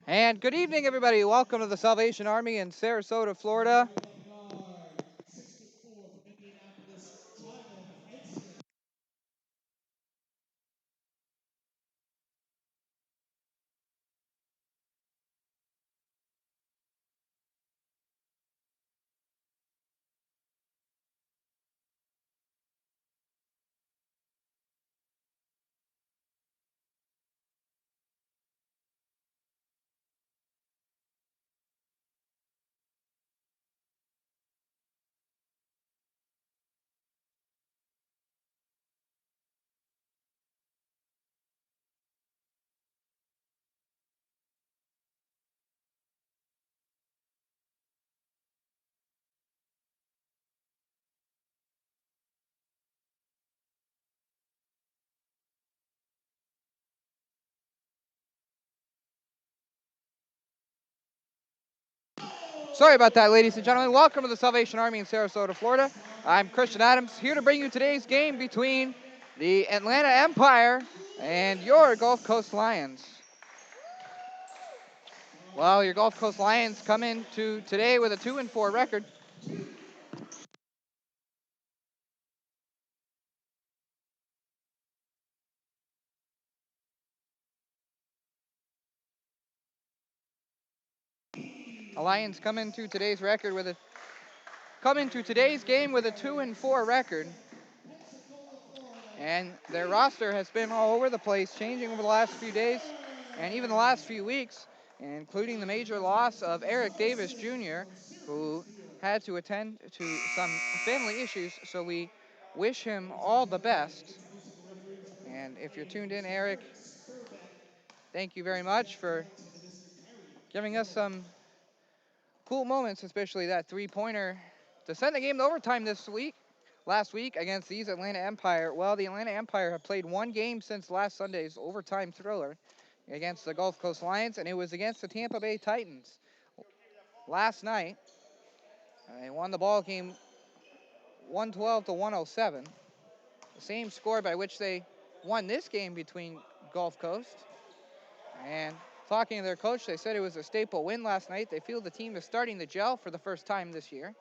And good evening, everybody. Welcome to the Salvation Army in Sarasota, Florida. Sorry about that, ladies and gentlemen. Welcome to the Salvation Army in Sarasota, Florida. I'm Christian Adams, here to bring you today's game between the Atlanta Empire and your Gulf Coast Lions. Well, your Gulf Coast Lions come into today with a 2-4 record. The Lions come into today's game with a 2-4 record. And their roster has been all over the place, changing over the last few days and even the last few weeks, including the major loss of Eric Davis Jr., who had to attend to some family issues, so we wish him all the best. And if you're tuned in, Eric, thank you very much for giving us some cool moments, especially that three-pointer to send the game to overtime last week against these Atlanta Empire. Well, the Atlanta Empire have played one game since last Sunday's overtime thriller against the Gulf Coast Lions, and it was against the Tampa Bay Titans last night. They won the ball game 112 to 107, the same score by which they won this game between Gulf Coast. And talking to their coach, they said it was a staple win last night. They feel the team is starting to gel for the first time this year.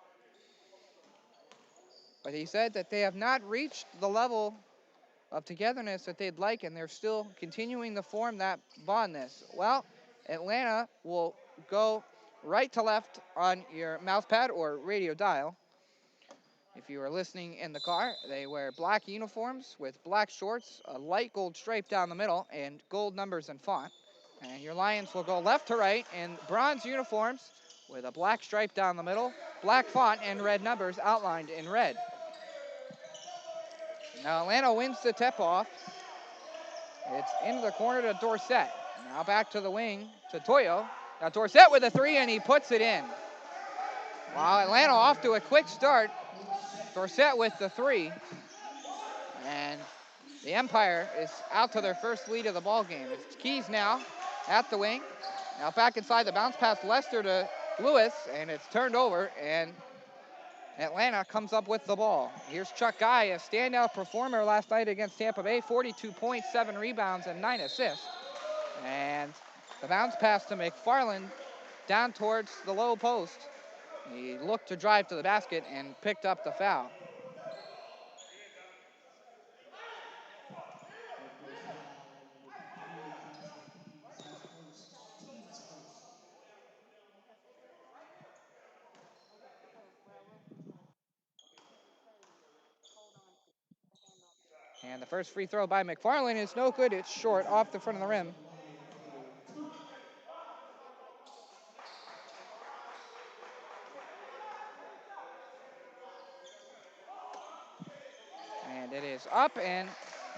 But he said that they have not reached the level of togetherness that they'd like, and they're still continuing to form that bondness. Well, Atlanta will go right to left on your mouse pad or radio dial. If you are listening in the car, they wear black uniforms with black shorts, a light gold stripe down the middle, and gold numbers and font. And your Lions will go left to right in bronze uniforms with a black stripe down the middle, black font, and red numbers outlined in red. Now Atlanta wins the tip-off. It's into the corner to Dorsett. Now back to the wing to Toyo. Now Dorsett with a three, and he puts it in. Wow, Atlanta off to a quick start. Dorsett with the three. And the Empire is out to their first lead of the ball game. It's Keys now at the wing. Now back inside, the bounce pass Lester to Lewis, and it's turned over, and Atlanta comes up with the ball. Here's Chuck Guy, a standout performer last night against Tampa Bay, 42 points, 7 rebounds, and 9 assists. And the bounce pass to McFarland down towards the low post. He looked to drive to the basket and picked up the foul. And the first free throw by McFarland is no good. It's short off the front of the rim. And it is up and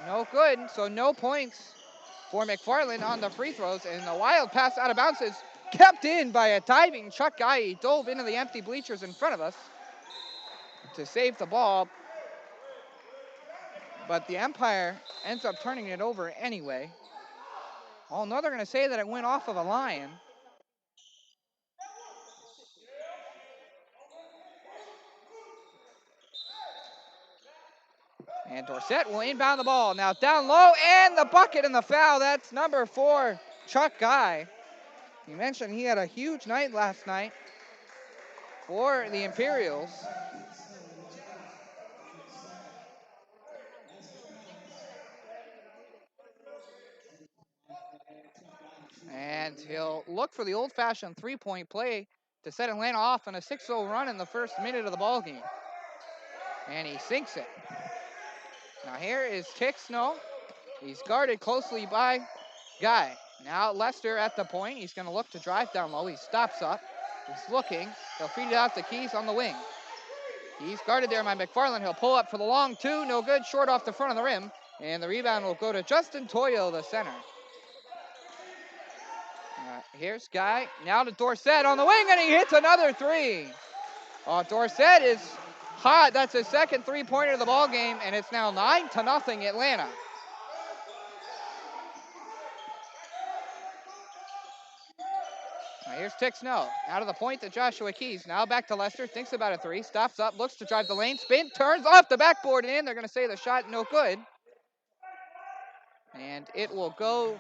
no good. So no points for McFarland on the free throws. And the wild pass out of bounds is kept in by a diving Chuck Guy. He dove into the empty bleachers in front of us to save the ball. But the Empire ends up turning it over anyway. Oh, no, they're going to say that it went off of a Lion. And Dorsett will inbound the ball. Now down low, and the bucket and the foul. That's number 4, Chuck Guy. You mentioned he had a huge night last night for the Imperials. And he'll look for the old-fashioned three-point play to set Atlanta off on a 6-0 run in the first minute of the ballgame. And he sinks it. Now here is Ticksnow. He's guarded closely by Guy. Now Lester at the point. He's going to look to drive down low. He stops up. He's looking. He'll feed it out to Keys on the wing. He's guarded there by McFarland. He'll pull up for the long two. No good. Short off the front of the rim. And the rebound will go to Justin Toyo, the center. Here's Guy. Now to Dorsett on the wing, and he hits another three. Dorsett is hot. That's his second three-pointer of the ball game, and it's now 9-0 Atlanta. Here's Ticksnow. Out of the point to Joshua Keys. Now back to Lester. Thinks about a three. Stops up. Looks to drive the lane. Spin. Turns off the backboard and in. They're going to say the shot no good. And it will go.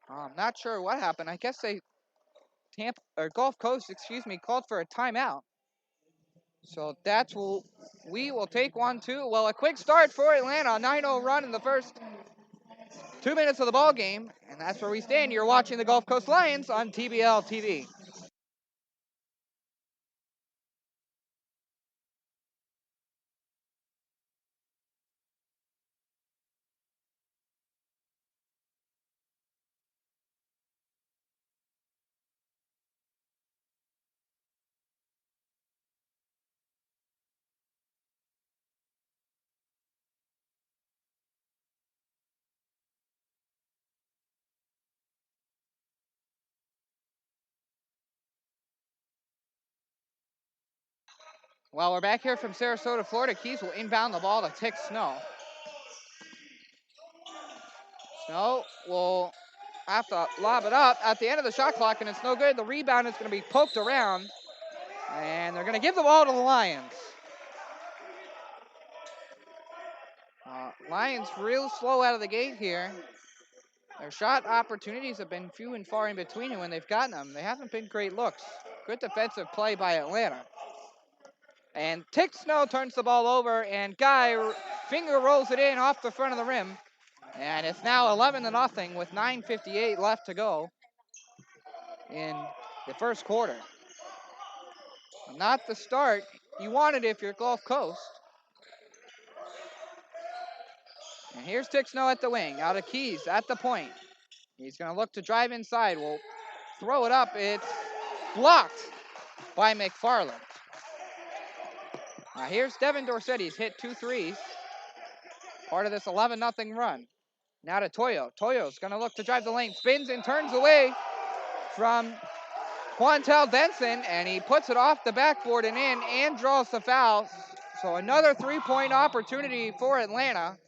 I'm not sure what happened. I guess Gulf Coast, called for a timeout. So we will take one too. Well, a quick start for Atlanta. 9-0 run in the first 2 minutes of the ball game, and that's where we stand. You're watching the Gulf Coast Lions on TBL TV. Well, we're back here from Sarasota, Florida. Keys will inbound the ball to Ticksnow. Snow will have to lob it up at the end of the shot clock, and it's no good. The rebound is going to be poked around, and they're going to give the ball to the Lions. Lions real slow out of the gate here. Their shot opportunities have been few and far in between, and when they've gotten them, they haven't been great looks. Good defensive play by Atlanta. And Ticksnow turns the ball over, and Guy finger rolls it in off the front of the rim. And it's now 11-0 with 9:58 left to go in the first quarter. Not the start you wanted if you're Gulf Coast. And here's Ticksnow at the wing, out of Keys at the point. He's going to look to drive inside. We'll throw it up. It's blocked by McFarland. Now here's Devin Dorsett. He's hit 2 threes. Part of this 11-0 run. Now to Toyo. Toyo's going to look to drive the lane. Spins and turns away from Quantel Denson, and he puts it off the backboard and in and draws the foul. So another three-point opportunity for Atlanta.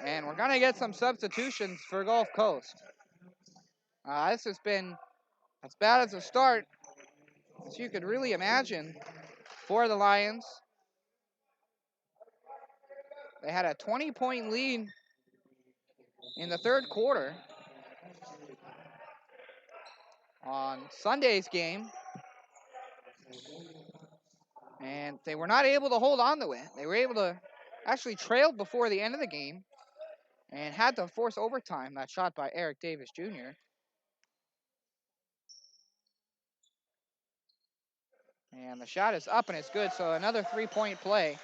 And we're going to get some substitutions for Gulf Coast. This has been as bad as a start as you could really imagine for the Lions. They had a 20-point lead in the third quarter on Sunday's game. And they were not able to hold on to it. They were able to actually trail before the end of the game and had to force overtime. That shot by Eric Davis Jr. And the shot is up and it's good. So another three-point play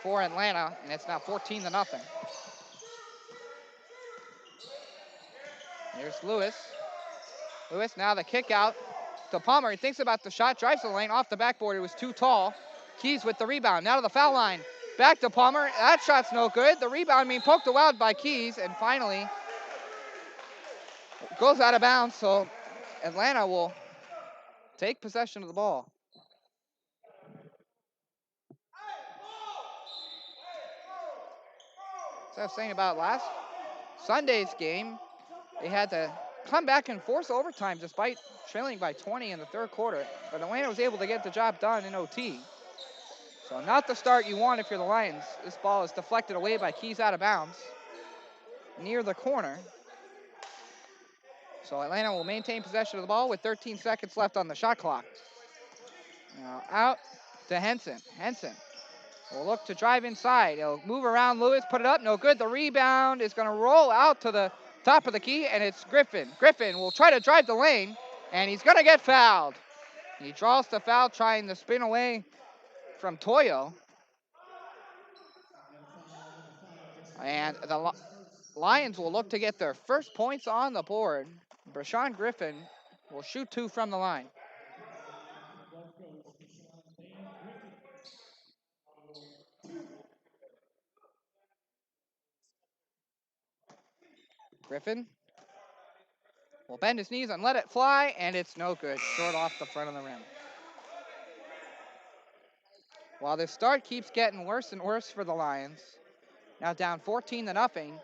for Atlanta, and it's now 14-0. Here's Lewis. Lewis now the kick out to Palmer. He thinks about the shot, drives the lane off the backboard. It was too tall. Keys with the rebound. Now to the foul line. Back to Palmer. That shot's no good. The rebound being poked out by Keys, and finally goes out of bounds. So Atlanta will take possession of the ball. As I was saying about last Sunday's game, they had to come back and force overtime despite trailing by 20 in the third quarter. But Atlanta was able to get the job done in OT. So not the start you want if you're the Lions. This ball is deflected away by Keys out of bounds. near the corner. So Atlanta will maintain possession of the ball with 13 seconds left on the shot clock. Now out to Henson. Henson will look to drive inside. He'll move around Lewis, put it up, no good. The rebound is going to roll out to the top of the key, and it's Griffin. Griffin will try to drive the lane, and he's going to get fouled. He draws the foul, trying to spin away from Toyo. And the Lions will look to get their first points on the board. Brashawn Griffin will shoot 2 from the line. Griffin will bend his knees and let it fly, and it's no good. Short off the front of the rim. While this start keeps getting worse and worse for the Lions, now down 14-0.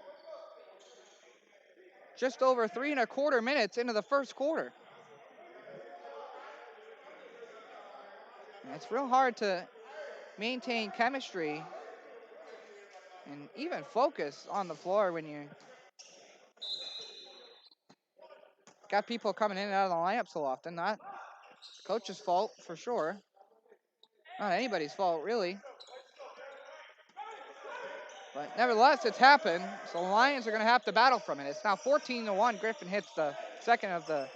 Just over 3 1/4 minutes into the first quarter. And it's real hard to maintain chemistry and even focus on the floor when you got people coming in and out of the lineup so often. Not coach's fault for sure. Not anybody's fault really. But nevertheless, it's happened. So the Lions are going to have to battle from it. It's now 14-1. Griffin hits the second of the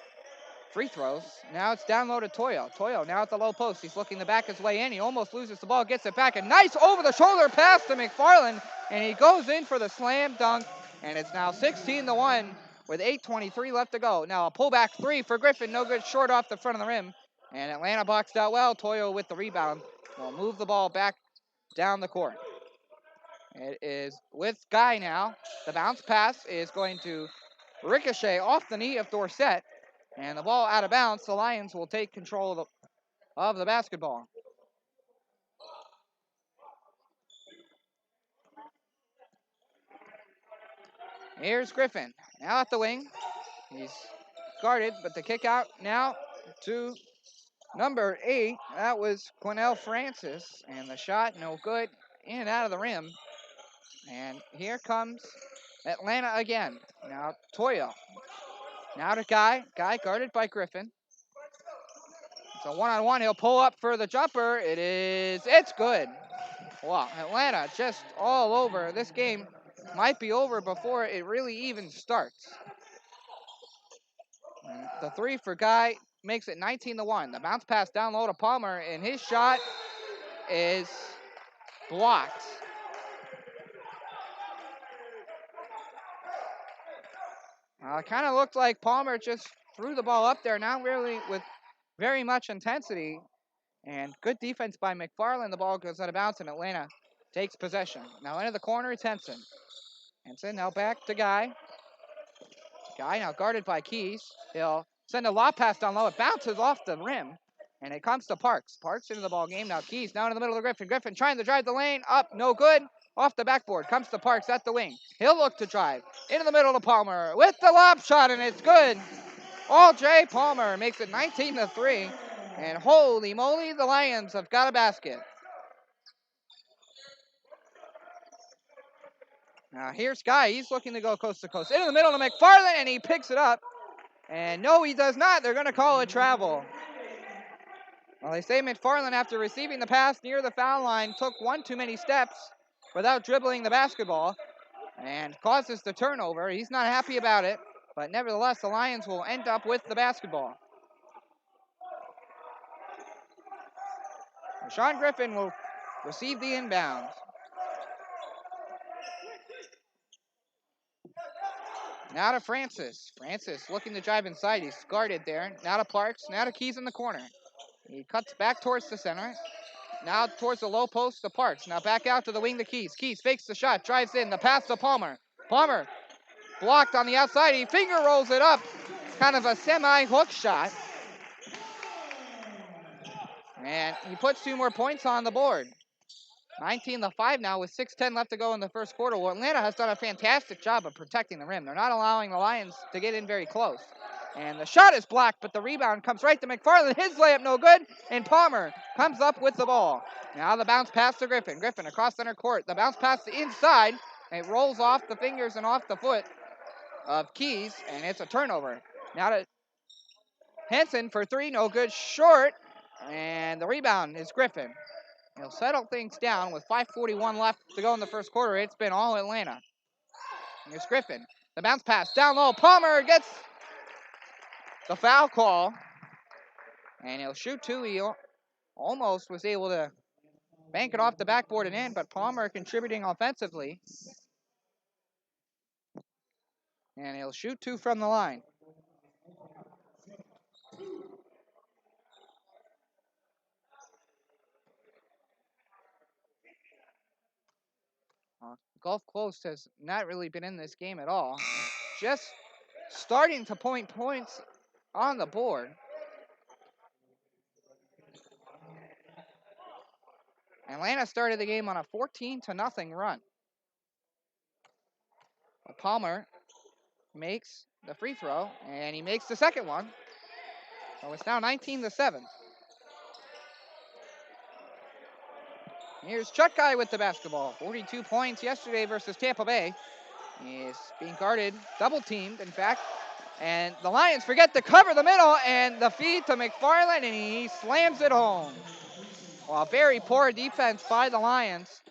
free throws. Now it's down low to Toyo. Toyo now at the low post. He's looking to back his way in. He almost loses the ball, gets it back. A nice over-the-shoulder pass to McFarland, and he goes in for the slam dunk. And it's now 16-1 with 8:23 left to go. Now a pullback 3 for Griffin. No good, short off the front of the rim. And Atlanta boxed out well. Toyo with the rebound will move the ball back down the court. It is with Guy now. The bounce pass is going to ricochet off the knee of Dorsett. And the ball out of bounds. The Lions will take control of the basketball. Here's Griffin. Now at the wing. He's guarded, but the kick out now to number 8. That was Quinnell Francis. And the shot, no good. In and out of the rim. And here comes Atlanta again. Now Toyo. Now to Guy. Guy guarded by Griffin. It's a one-on-one. He'll pull up for the jumper. It's good. Wow, Atlanta just all over. This game might be over before it really even starts. And the 3 for Guy makes it 19-1. The bounce pass down low to Palmer, and his shot is blocked. It kind of looked like Palmer just threw the ball up there, not really with very much intensity. And good defense by McFarland. The ball goes out of bounds, and Atlanta takes possession. Now into the corner, it's Henson. Henson now back to Guy. Guy now guarded by Keys. He'll send a lob pass down low. It bounces off the rim, and it comes to Parks. Parks into the ball game. Now Keys now in the middle of Griffin. Griffin trying to drive the lane. Up, no good. Off the backboard. Comes to Parks at the wing. He'll look to drive. Into the middle to Palmer with the lob shot, and it's good. All Jay Palmer makes it 19-3. And holy moly, the Lions have got a basket. Now here's Guy. He's looking to go coast to coast. Into the middle to McFarland, and he picks it up. And no, he does not. They're going to call it travel. Well, they say McFarland, after receiving the pass near the foul line, took one too many steps without dribbling the basketball and causes the turnover. He's not happy about it, but nevertheless, the Lions will end up with the basketball. Sean Griffin will receive the inbound. Now to Francis. Francis looking to drive inside. He's guarded there. Now to Parks. Now to Keys in the corner. He cuts back towards the center. Now towards the low post to Parks. Now back out to the wing to Keys. Keys fakes the shot. Drives in. The pass to Palmer. Palmer blocked on the outside. He finger rolls it up. Kind of a semi-hook shot. And he puts 2 more points on the board. 19-5 now with 6:10 left to go in the first quarter. Well, Atlanta has done a fantastic job of protecting the rim. They're not allowing the Lions to get in very close. And the shot is blocked, but the rebound comes right to McFarland. His layup no good, and Palmer comes up with the ball. Now the bounce pass to Griffin. Griffin across center court. The bounce pass to inside. It rolls off the fingers and off the foot of Keys, and it's a turnover. Now to Henson for three, no good, short, and the rebound is Griffin. He'll settle things down with 5:41 left to go in the first quarter. It's been all Atlanta. Here's Griffin. The bounce pass down low. Palmer gets the foul call, and he'll shoot two. He almost was able to bank it off the backboard and in, but Palmer contributing offensively. And he'll shoot two from the line. Gulf Coast has not really been in this game at all. Just starting to point points on the board. Atlanta started the game on a 14-0 run. Palmer makes the free throw, and he makes the second one. So it's now 19-7. Here's Chuck Guy with the basketball. 42 points yesterday versus Tampa Bay. He's being guarded, double teamed, in fact. And the Lions forget to cover the middle, and the feed to McFarland, and he slams it home. Well, very poor defense by the Lions.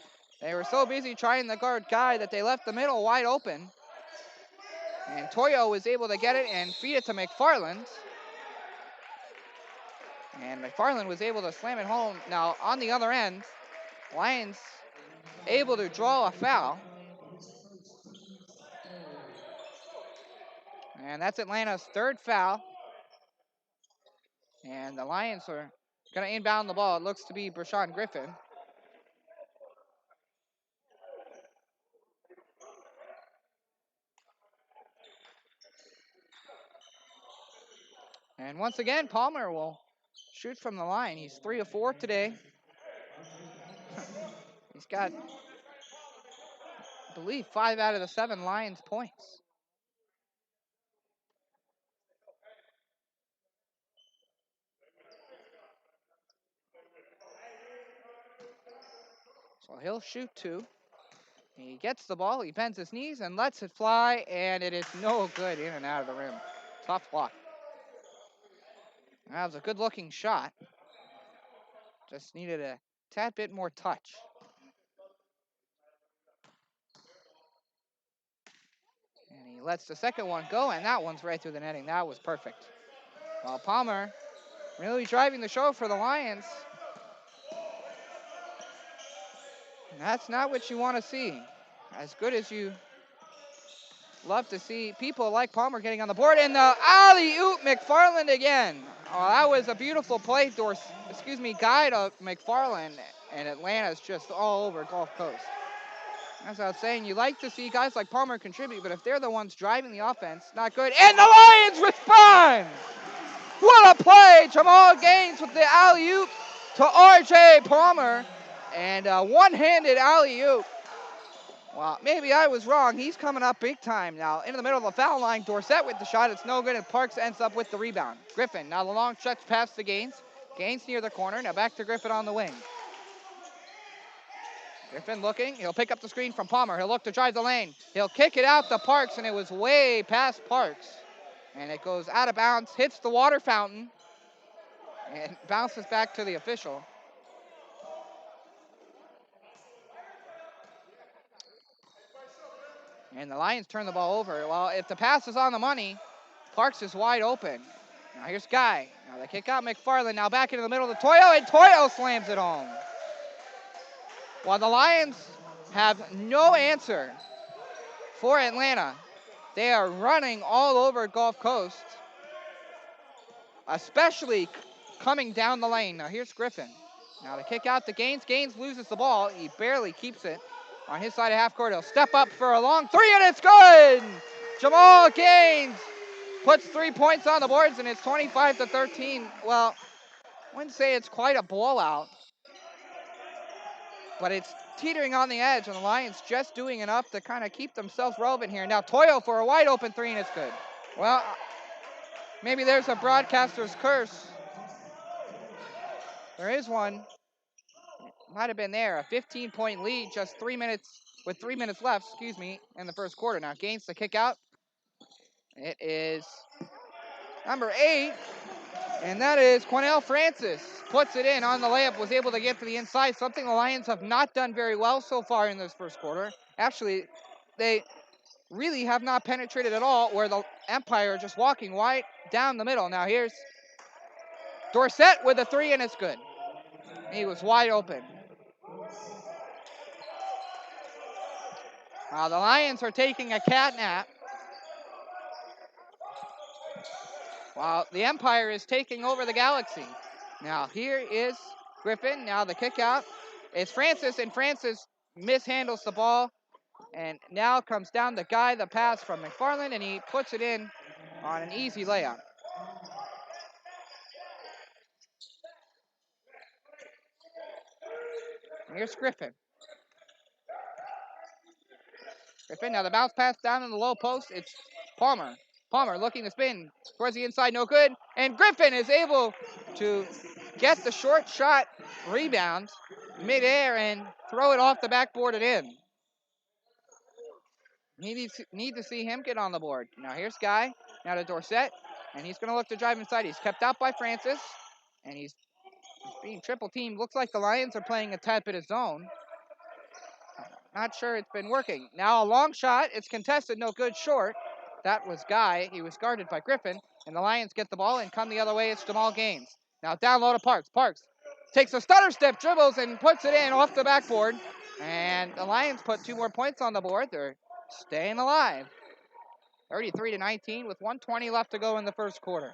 They were so busy trying to guard Guy that they left the middle wide open. And Toyo was able to get it and feed it to McFarland. And McFarland was able to slam it home. Now, on the other end, Lions able to draw a foul. And that's Atlanta's third foul. And the Lions are going to inbound the ball. It looks to be Brashawn Griffin. And once again, Palmer will shoot from the line. He's 3 of 4 today. He's got, I believe, 5 out of the 7 Lions points. So he'll shoot 2. He gets the ball, he bends his knees and lets it fly, and it is no good in and out of the rim. Tough block. That was a good-looking shot. Just needed a tad bit more touch. And he lets the second one go, and that one's right through the netting. That was perfect. Well, Palmer really driving the show for the Lions. And that's not what you want to see. As good as you love to see people like Palmer getting on the board. And the alley-oop, McFarland again. Oh, that was a beautiful play, Guy to McFarland. And Atlanta's just all over Gulf Coast. As I was saying, you like to see guys like Palmer contribute, but if they're the ones driving the offense, not good. And the Lions respond! What a play! Jamal Gaines with the alley-oop to R.J. Palmer. And a one-handed alley-oop. Well, maybe I was wrong. He's coming up big time now. Into the middle of the foul line. Dorsett with the shot. It's no good, and Parks ends up with the rebound. Griffin, now the long stretch pass to Gaines. Gaines near the corner. Now back to Griffin on the wing. Griffin looking. He'll pick up the screen from Palmer. He'll look to drive the lane. He'll kick it out to Parks, and it was way past Parks. And it goes out of bounds, hits the water fountain, and bounces back to the official. And the Lions turn the ball over. Well, if the pass is on the money, Parks is wide open. Now here's Guy. Now they kick out McFarland. Now back into the middle to Toyo, and Toyo slams it home. While the Lions have no answer for Atlanta, they are running all over Gulf Coast, especially coming down the lane. Now here's Griffin. Now they kick out to Gaines. Gaines loses the ball. He barely keeps it. On his side of half court, he'll step up for a long three, and it's good! Jamal Gaines puts 3 points on the boards, and it's 25-13. Well, I wouldn't say it's quite a blowout, but it's teetering on the edge, and the Lions just doing enough to kind of keep themselves relevant here. Now Toyo for a wide open three, and it's good. Well, maybe there's a broadcaster's curse. There is one. might have been there. A 15-point lead, just 3 minutes, with 3 minutes left, in the first quarter. Now Gaines to kick out. It is number 8, and that is Quanell Francis. Puts it in on the layup, was able to get to the inside, something the Lions have not done very well so far in this first quarter. Actually, they really have not penetrated at all, where the Empire just walking wide down the middle. Now here's Dorsett with a 3, and it's good. He was wide open. The Lions are taking a cat nap, while the Empire is taking over the Galaxy. Now here is Griffin. Now the kick out is Francis, and Francis mishandles the ball, and now comes down the guy, the pass from McFarland, and he puts it in on an easy layup. Here's Griffin. Now the bounce pass down in the low post. It's Palmer. Palmer looking to spin towards the inside, no good. And Griffin is able to get the short shot rebound midair and throw it off the backboard and in. Need to see him get on the board. Now here's Guy. Now to Dorsett. And he's going to look to drive inside. He's kept out by Francis. And he's being triple teamed. Looks like the Lions are playing a tad bit of zone. Not sure it's been working. Now a long shot. It's contested. No good. Short. That was Guy. He was guarded by Griffin. And the Lions get the ball and come the other way. It's Jamal Gaines. Now down low to Parks. Parks takes a stutter step, dribbles, and puts it in off the backboard. And the Lions put 2 more points on the board. They're staying alive. 33-19 with 1:20 left to go in the first quarter.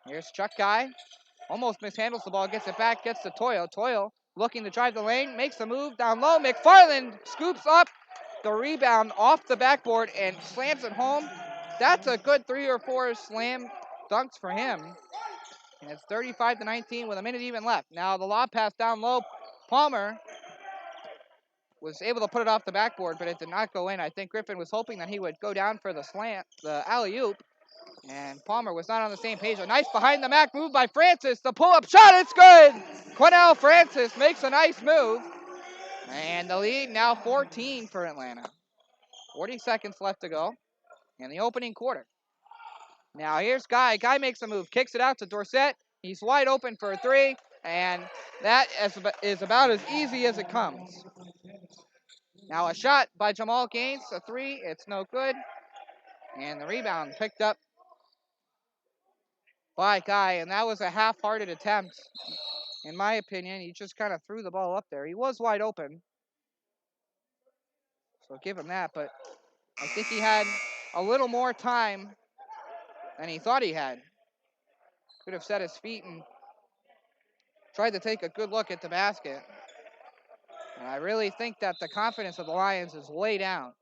Here's Chuck Guy. Almost mishandles the ball. Gets it back. Gets to Toyo. Toyo looking to drive the lane. Makes a move down low. McFarland scoops up the rebound off the backboard and slams it home. That's a good 3 or 4 slam dunks for him. And it's 35-19 with a minute even left. Now the lob pass down low. Palmer was able to put it off the backboard, but it did not go in. I think Griffin was hoping that he would go down for the slant, the alley-oop. And Palmer was not on the same page. A nice behind the back move by Francis. The pull-up shot, it's good! Quanell Francis makes a nice move. And the lead now 14 for Atlanta. 40 seconds left to go in the opening quarter. Now here's Guy. Guy makes a move, kicks it out to Dorsett. He's wide open for a 3, and that is about as easy as it comes. Now a shot by Jamal Gaines, a 3. It's no good. And the rebound picked up by Guy, and that was a half-hearted attempt. In my opinion, he just kind of threw the ball up there. He was wide open, so give him that, but I think he had a little more time than he thought he had. Could have set his feet and tried to take a good look at the basket. And I really think that the confidence of the Lions is way down.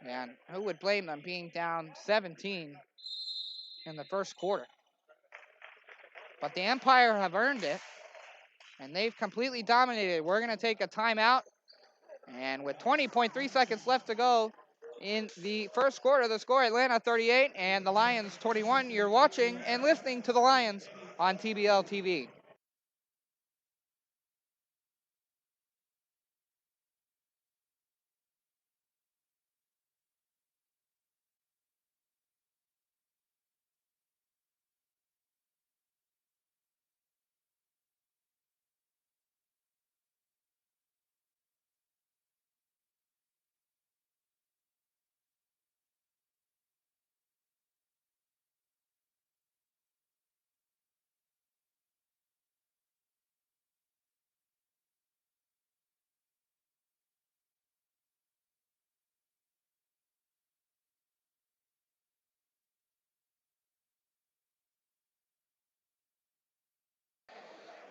And who would blame them being down 17 in the first quarter? But the Empire have earned it, and they've completely dominated. We're going to take a timeout. And with 20.3 seconds left to go in the first quarter, the score Atlanta 38 and the Lions 21. You're watching and listening to the Lions on TBL TV.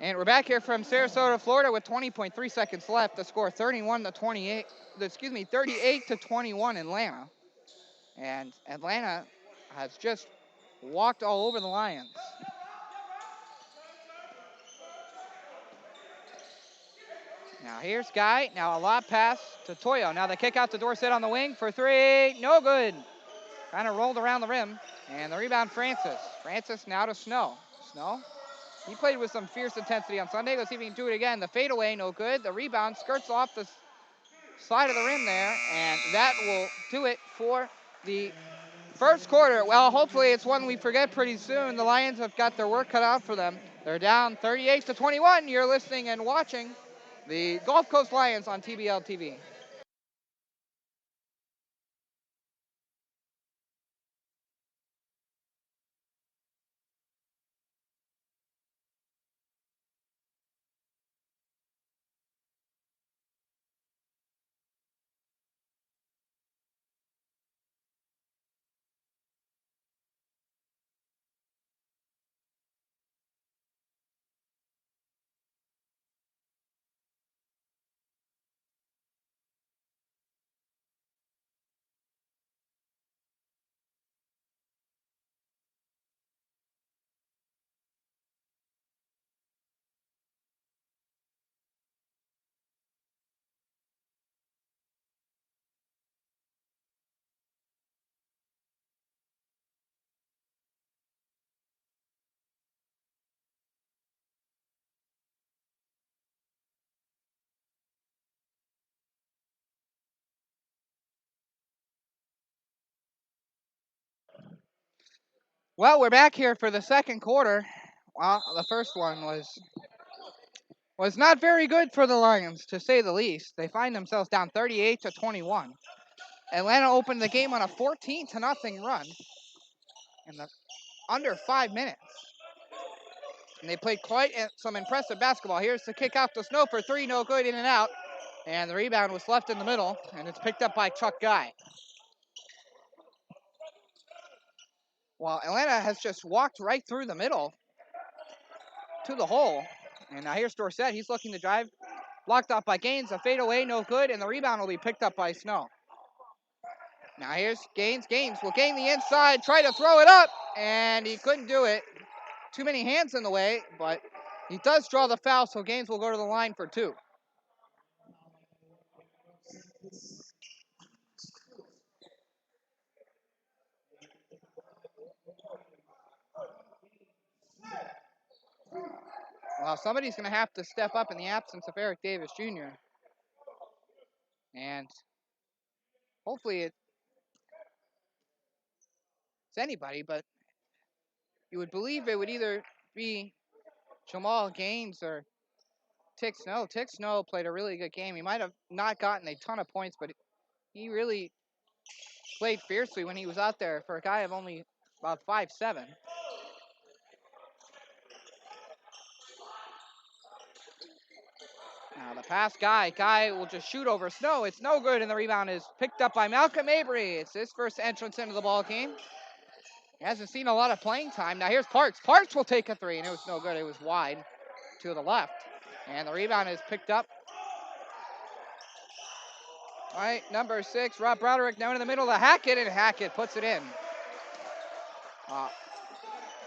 And we're back here from Sarasota, Florida with 20.3 seconds left. The score 38 to 21 Atlanta. And Atlanta has just walked all over the Lions. Now here's Guy. Now a lob pass to Toyo. Now the kick out to Dorsett on the wing for 3. No good. Kind of rolled around the rim. And the rebound, Francis. Francis now to Snow. Snow He played with some fierce intensity on Sunday. Let's see if he can do it again. The fadeaway, no good. The rebound skirts off the side of the rim there, and that will do it for the first quarter. Well, hopefully it's one we forget pretty soon. The Lions have got their work cut out for them. They're down 38-21. You're listening and watching the Gulf Coast Lions on TBL TV. Well, we're back here for the second quarter. Well, the first one was not very good for the Lions, to say the least. They find themselves down 38-21. Atlanta opened the game on a 14-0 run in the under 5 minutes. And they played quite some impressive basketball. Here's the kick out to Snow for three, no good, in and out. And the rebound was left in the middle, and it's picked up by Chuck Guy. Well, Atlanta has just walked right through the middle to the hole. And now here's Dorsett. He's looking to drive. Blocked off by Gaines. A fadeaway, no good, and the rebound will be picked up by Snow. Now here's Gaines. Gaines will gain the inside, try to throw it up, and he couldn't do it. Too many hands in the way, but he does draw the foul, so Gaines will go to the line for two. Well, somebody's going to have to step up in the absence of Eric Davis Jr. And hopefully it's anybody, but you would believe it would either be Jamal Gaines or Tick Snow. Tick Snow played a really good game. He might have not gotten a ton of points, but he really played fiercely when he was out there for a guy of only about 5'7". Now the pass, Guy will just shoot over Snow. It's no good, and the rebound is picked up by Malcolm Mabry. It's his first entrance into the ball game. He hasn't seen a lot of playing time. Now here's Parks. Parks will take a three, and it was no good. It was wide to the left. And the rebound is picked up. All right, number 6, Rob Broderick down in the middle to Hackett, and Hackett puts it in.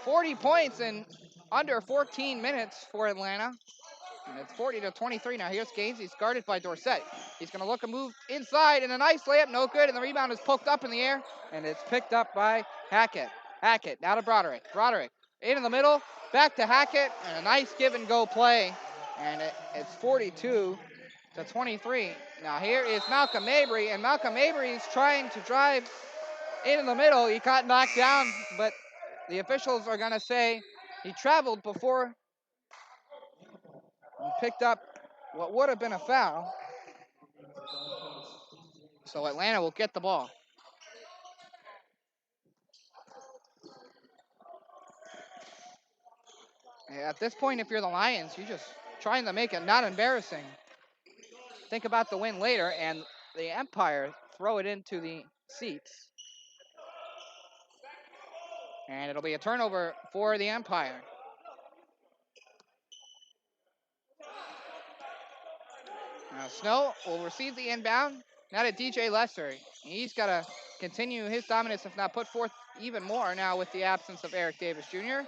40 points in under 14 minutes for Atlanta. And it's 40-23 now. Here's Gaines. He's guarded by Dorsett. He's going to look and move inside, and a nice layup, no good, and the rebound is poked up in the air, and it's picked up by Hackett. Hackett now to Broderick. Broderick in the middle, back to Hackett, and a nice give-and-go play, and it's 42-23. Now here is Malcolm Mabry, and Malcolm Mabry is trying to drive in the middle. He got knocked down, but the officials are going to say he traveled before and picked up what would have been a foul. So Atlanta will get the ball. At this point, if you're the Lions, you're just trying to make it not embarrassing. Think about the win later, and the Empire throw it into the seats. And it'll be a turnover for the Empire. Now Snow will receive the inbound. Now to DJ Lester. He's got to continue his dominance, if not put forth even more now with the absence of Eric Davis Jr.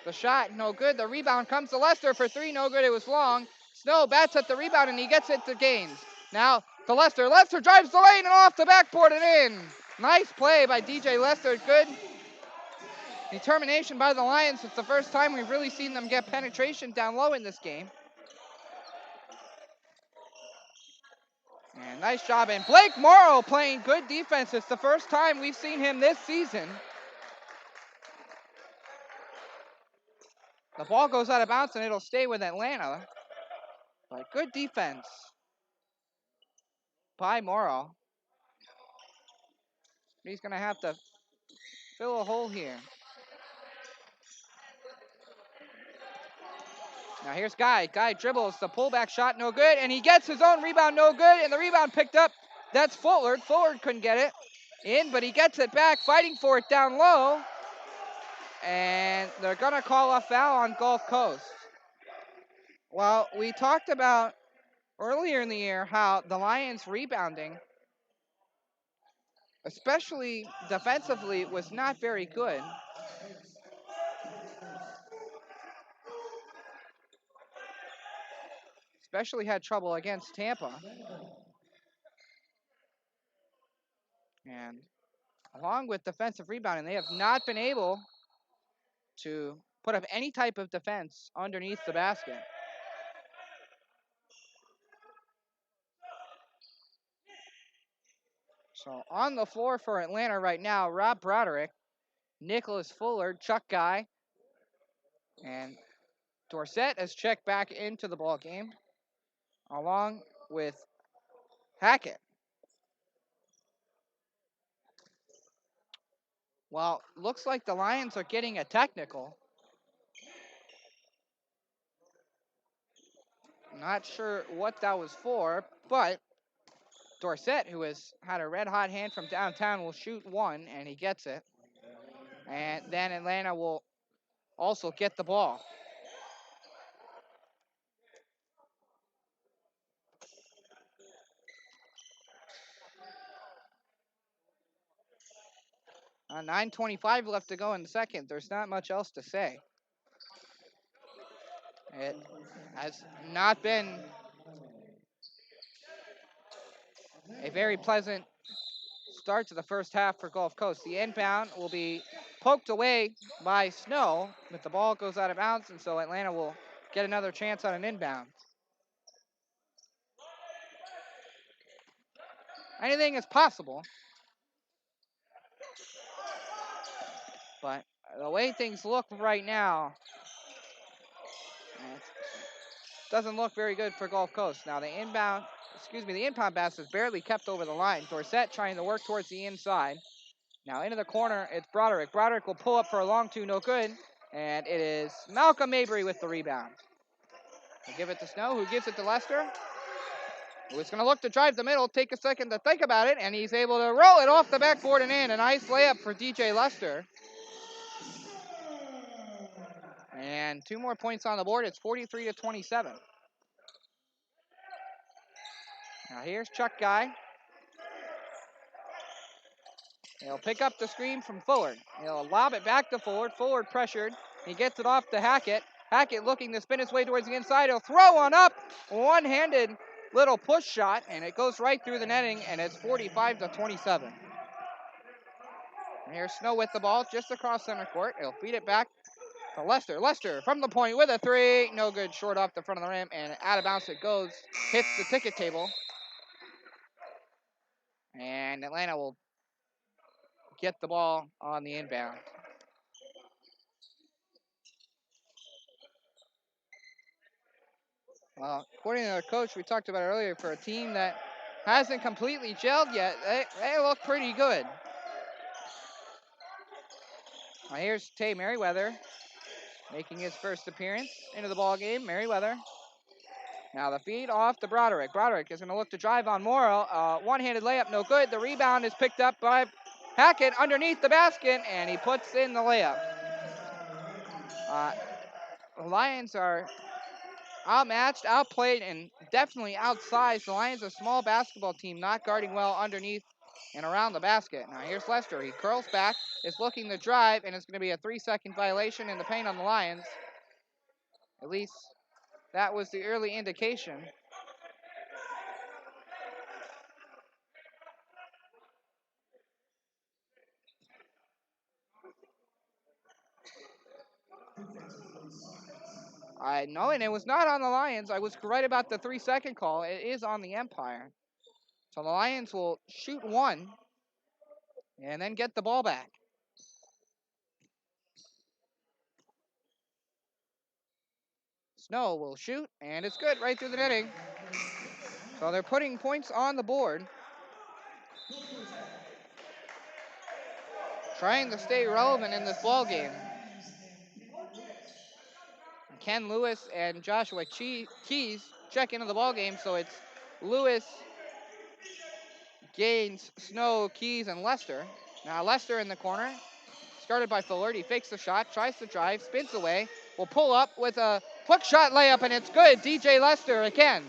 The shot, no good. The rebound comes to Lester for three, no good. It was long. Snow bats at the rebound, and he gets it to Gaines. Now to Lester. Lester drives the lane and off the backboard and in. Nice play by DJ Lester. Good. Determination by the Lions. It's the first time we've really seen them get penetration down low in this game. And nice job. And Blake Morrow playing good defense. It's the first time we've seen him this season. The ball goes out of bounds and it'll stay with Atlanta. But good defense by Morrow. He's going to have to fill a hole here. Now here's Guy. Guy dribbles. The pullback shot, no good. And he gets his own rebound, no good. And the rebound picked up. That's Fullard. Fullard couldn't get it in, but he gets it back, fighting for it down low. And they're going to call a foul on Gulf Coast. Well, we talked about earlier in the year how the Lions rebounding, especially defensively, was not very good. Especially had trouble against Tampa. And along with defensive rebounding, they have not been able to put up any type of defense underneath the basket. So on the floor for Atlanta right now, Rob Broderick, Nicholas Fullard, Chuck Guy, and Dorsett has checked back into the ball game, along with Hackett. Well, looks like the Lions are getting a technical. Not sure what that was for, but Dorsett, who has had a red-hot hand from downtown, will shoot one, and he gets it. And then Atlanta will also get the ball. 9:25 left to go in the second. There's not much else to say. It has not been a very pleasant start to the first half for Gulf Coast. The inbound will be poked away by Snow, but the ball goes out of bounds, and so Atlanta will get another chance on an inbound. Anything is possible. But the way things look right now, it doesn't look very good for Gulf Coast. Now the inbound pass is barely kept over the line. Dorsett trying to work towards the inside. Now into the corner, it's Broderick. Broderick will pull up for a long two, no good. And it is Malcolm Mabry with the rebound. They give it to Snow, who gives it to Lester, who is going to look to drive the middle, take a second to think about it, and he's able to roll it off the backboard and in. A nice layup for DJ Lester. And 2 more points on the board. It's 43-27. Now here's Chuck Guy. He'll pick up the screen from Fullard. He'll lob it back to Fullard. Fullard pressured. He gets it off to Hackett. Hackett looking to spin his way towards the inside. He'll throw one up. One-handed little push shot, and it goes right through the netting, and it's 45-27. And here's Snow with the ball just across center court. He'll feed it back to Lester. Lester from the point with a three. No good, short off the front of the rim, and out of bounds it goes. Hits the ticket table. And Atlanta will get the ball on the inbound. Well, according to our coach, we talked about earlier, for a team that hasn't completely gelled yet, they look pretty good. Now here's Tay Merriweather making his first appearance into the ball game. Merriweather. Now the feed off to Broderick. Broderick is going to look to drive on Morrow. One-handed layup, no good. The rebound is picked up by Hackett underneath the basket, and he puts in the layup. The Lions are outmatched, outplayed, and definitely outsized. The Lions are a small basketball team, not guarding well underneath and around the basket. Now here's Lester. He curls back, is looking to drive, and it's going to be a 3-second violation in the paint on the Lions. At least that was the early indication. I know, and it was not on the Lions. I was right about the 3-second call. It is on the Empire. So the Lions will shoot one and then get the ball back. Snow will shoot, and it's good right through the netting. So they're putting points on the board. Trying to stay relevant in this ball game. Ken Lewis and Joshua Keys check into the ball game, so it's Lewis, Gaines, Snow, Keys, and Lester. Now Lester in the corner, started by Fuller. He fakes the shot, tries to drive, spins away, will pull up with a hook shot layup, and it's good. DJ Lester again.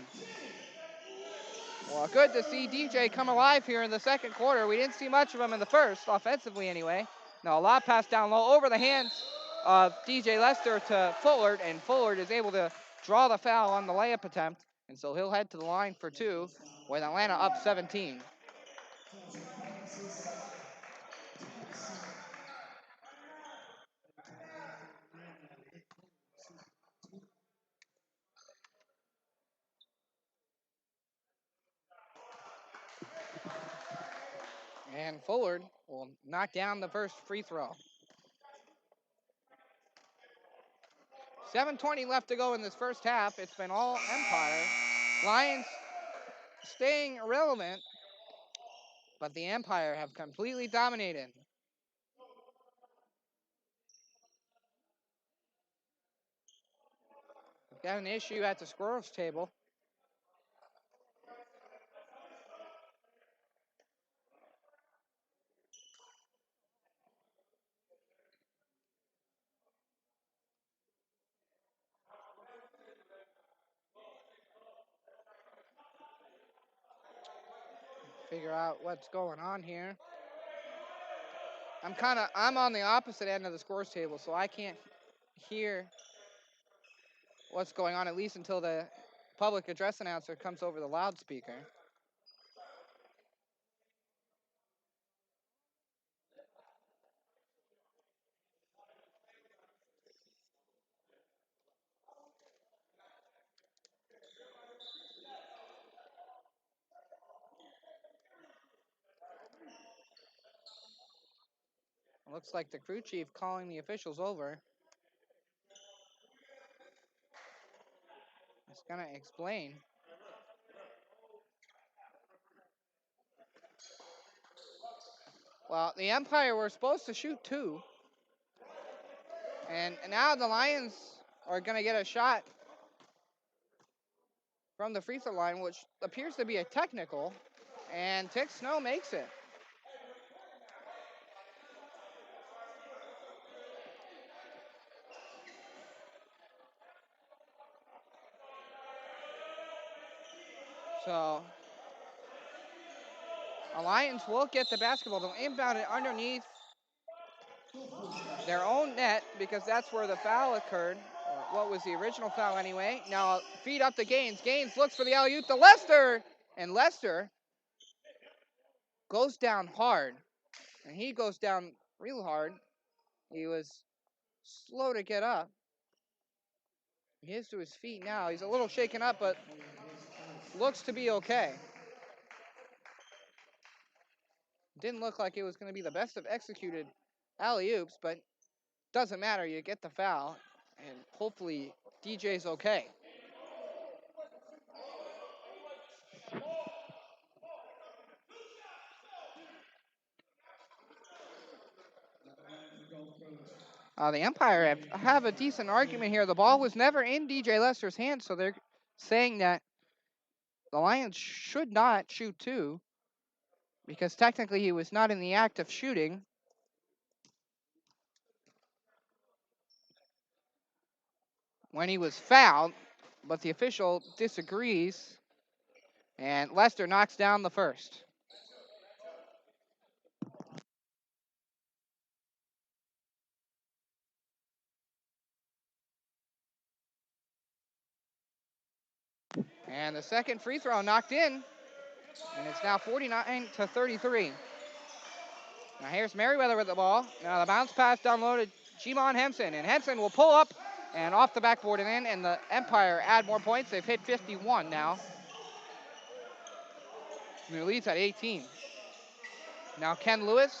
Well, good to see DJ come alive here in the second quarter. We didn't see much of him in the first, offensively anyway. Now a lob pass down low over the hands of DJ Lester to Fullard, and Fullard is able to draw the foul on the layup attempt, and so he'll head to the line for two with Atlanta up 17. And Fullard will knock down the first free throw. 7:20 left to go in this first half. It's been all Empire. Lions staying relevant, but the Empire have completely dominated. Got an issue at the scorer's table. Figure out what's going on here. I'm on the opposite end of the scores table, so I can't hear what's going on, at least until the public address announcer comes over the loudspeaker. It looks like the crew chief calling the officials over. It's gonna explain. Well, the Empire were supposed to shoot two. And now the Lions are going to get a shot from the free throw line, which appears to be a technical. And Tick Snow makes it. So, Lions will get the basketball. They'll inbound it underneath their own net because that's where the foul occurred. What was the original foul anyway? Now feed up to Gaines. Gaines looks for the alley-oop to Lester. And Lester goes down hard. And he goes down real hard. He was slow to get up. He is to his feet now. He's a little shaken up, but looks to be okay. Didn't look like it was going to be the best of executed alley-oops, but doesn't matter. You get the foul, and hopefully DJ's okay. The Empire have a decent argument here. The ball was never in DJ Lester's hands, so they're saying that the Lions should not shoot two because technically he was not in the act of shooting. When he was fouled, but the official disagrees, and Lester knocks down the first. And the second free throw knocked in, and it's now 49-33. Now here's Merriweather with the ball. Now the bounce pass down low to Jimon Henson, and Henson will pull up and off the backboard and in, and the Empire add more points. They've hit 51 now. Their lead's at 18. Now Ken Lewis,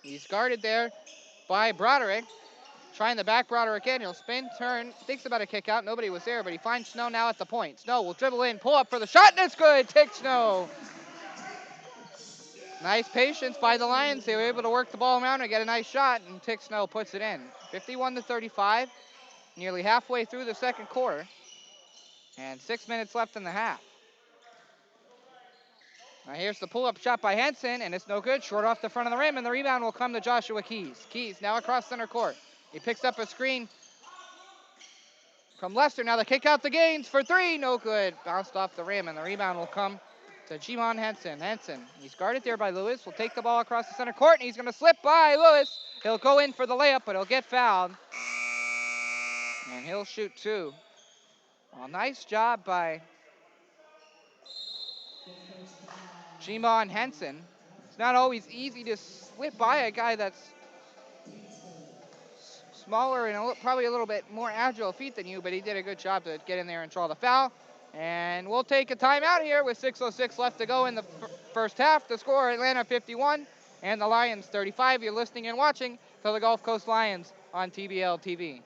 he's guarded there by Broderick. Trying the back Broderick in, he'll spin, turn, thinks about a kick out. Nobody was there, but he finds Snow now at the point. Snow will dribble in, pull up for the shot, and it's good. Take Snow. Nice patience by the Lions. They were able to work the ball around and get a nice shot, and Tick Snow puts it in. 51-35, nearly halfway through the second quarter, and 6 minutes left in the half. Now here's the pull-up shot by Henson, and it's no good. Short off the front of the rim, and the rebound will come to Joshua Keys. Keys now across center court. He picks up a screen from Lester. Now the kick out the Gaines for three. No good. Bounced off the rim, and the rebound will come to Jimon Henson. Henson, he's guarded there by Lewis. Will take the ball across the center court, and he's going to slip by Lewis. He'll go in for the layup, but he'll get fouled. And he'll shoot two. Well, nice job by Jimon Henson. It's not always easy to slip by a guy that's smaller and probably a little bit more agile feet than you, but he did a good job to get in there and draw the foul. And we'll take a timeout here with 6:06 left to go in the first half. The score, Atlanta 51 and the Lions 35. You're listening and watching to the Gulf Coast Lions on TBL TV.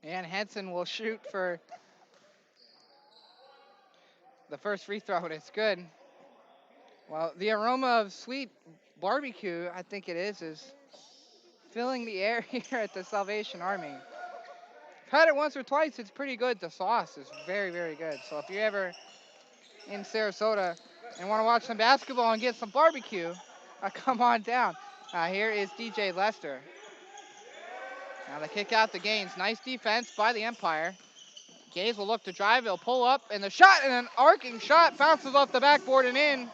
And Henson will shoot for the first free throw, and it's good. Well, the aroma of sweet barbecue, I think it is filling the air here at the Salvation Army. I've had it once or twice. It's pretty good. The sauce is very, very good. So if you're ever in Sarasota and want to watch some basketball and get some barbecue, come on down. Here is DJ Lester. Now they kick out the Gaines. Nice defense by the Empire. Gaines will look to drive. He'll pull up, and the shot, and an arcing shot, bounces off the backboard and in.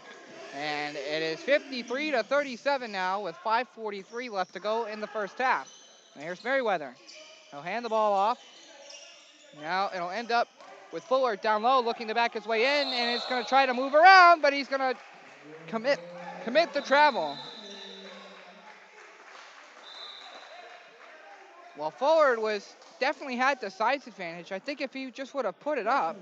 And it is 53-37 now with 5:43 left to go in the first half. And here's Merriweather. He'll hand the ball off. Now it'll end up with Fuller down low, looking to back his way in, and it's going to try to move around, but he's going to commit the travel. Well, Fuller definitely had the size advantage. I think if he just would have put it up,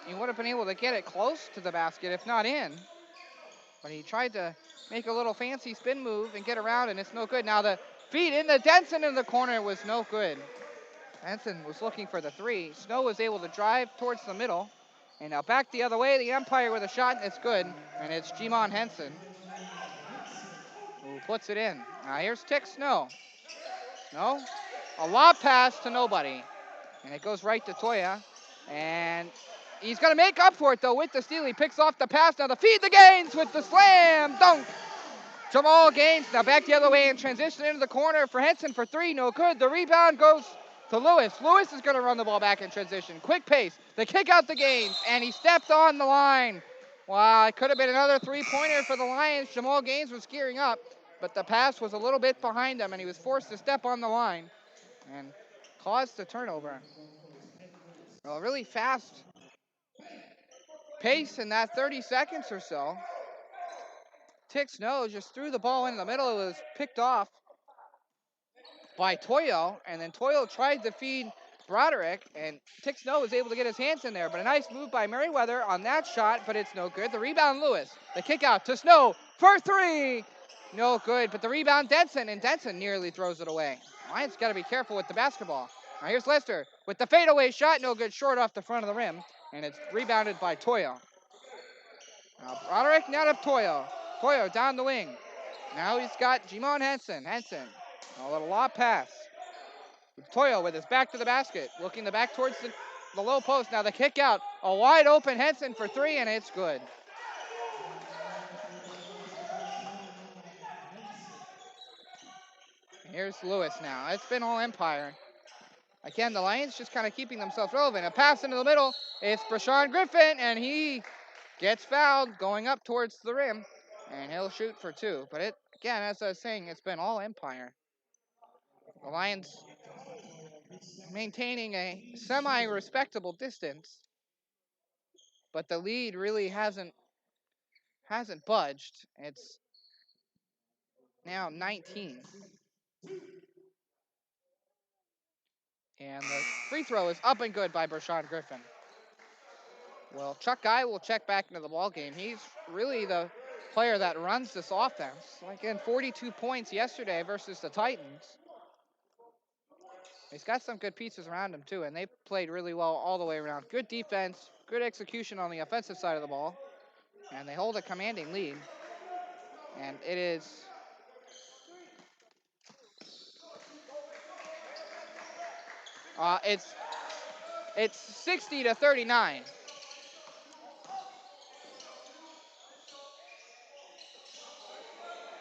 he would have been able to get it close to the basket, if not in. But he tried to make a little fancy spin move and get around, and it's no good. Now the feed into Denson in the corner was no good. Denson was looking for the three. Snow was able to drive towards the middle. And now back the other way, the Empire with a shot, and it's good. And it's Jimon Henson who puts it in. Now here's Tick Snow. Snow, a lob pass to nobody. And it goes right to Toya. And he's going to make up for it, though, with the steal. He picks off the pass. Now to feed the Gaines with the slam dunk. Jamal Gaines now back the other way and transition into the corner for Henson for three. No good. The rebound goes to Lewis. Lewis is going to run the ball back in transition. Quick pace. They kick out the Gaines, and he stepped on the line. Wow, it could have been another three-pointer for the Lions. Jamal Gaines was gearing up, but the pass was a little bit behind him, and he was forced to step on the line and caused the turnover. Well, a really fast pace in that 30 seconds or so. Tick Snow just threw the ball into the middle. It was picked off by Toyo, and then Toyo tried to feed Broderick, and Tick Snow was able to get his hands in there, but a nice move by Merriweather on that shot, but it's no good. The rebound, Lewis. The kick out to Snow for three. No good, but the rebound, Denson, and Denson nearly throws it away. Lions got to be careful with the basketball. Now here's Lester with the fadeaway shot, no good, short off the front of the rim, and it's rebounded by Toyo. Now Broderick, now to Toyo. Toyo down the wing. Now he's got Jimon Henson. Henson, a little lob pass. Toyo with his back to the basket, looking the back towards the low post. Now the kick out, a wide open Henson for three, and it's good. Here's Lewis now. It's been all Empire. Again, the Lions just kind of keeping themselves relevant. A pass into the middle. It's Brashawn Griffin, and he gets fouled going up towards the rim, and he'll shoot for two. But again, as I was saying, it's been all Empire. The Lions maintaining a semi-respectable distance, but the lead really hasn't budged. It's now 19. And the free throw is up and good by Brashawn Griffin. Well, Chuck Guy will check back into the ball game. He's really the player that runs this offense. Again, 42 points yesterday versus the Titans. He's got some good pieces around him too, and they played really well all the way around. Good defense, good execution on the offensive side of the ball, and they hold a commanding lead. And it is it's 60-39.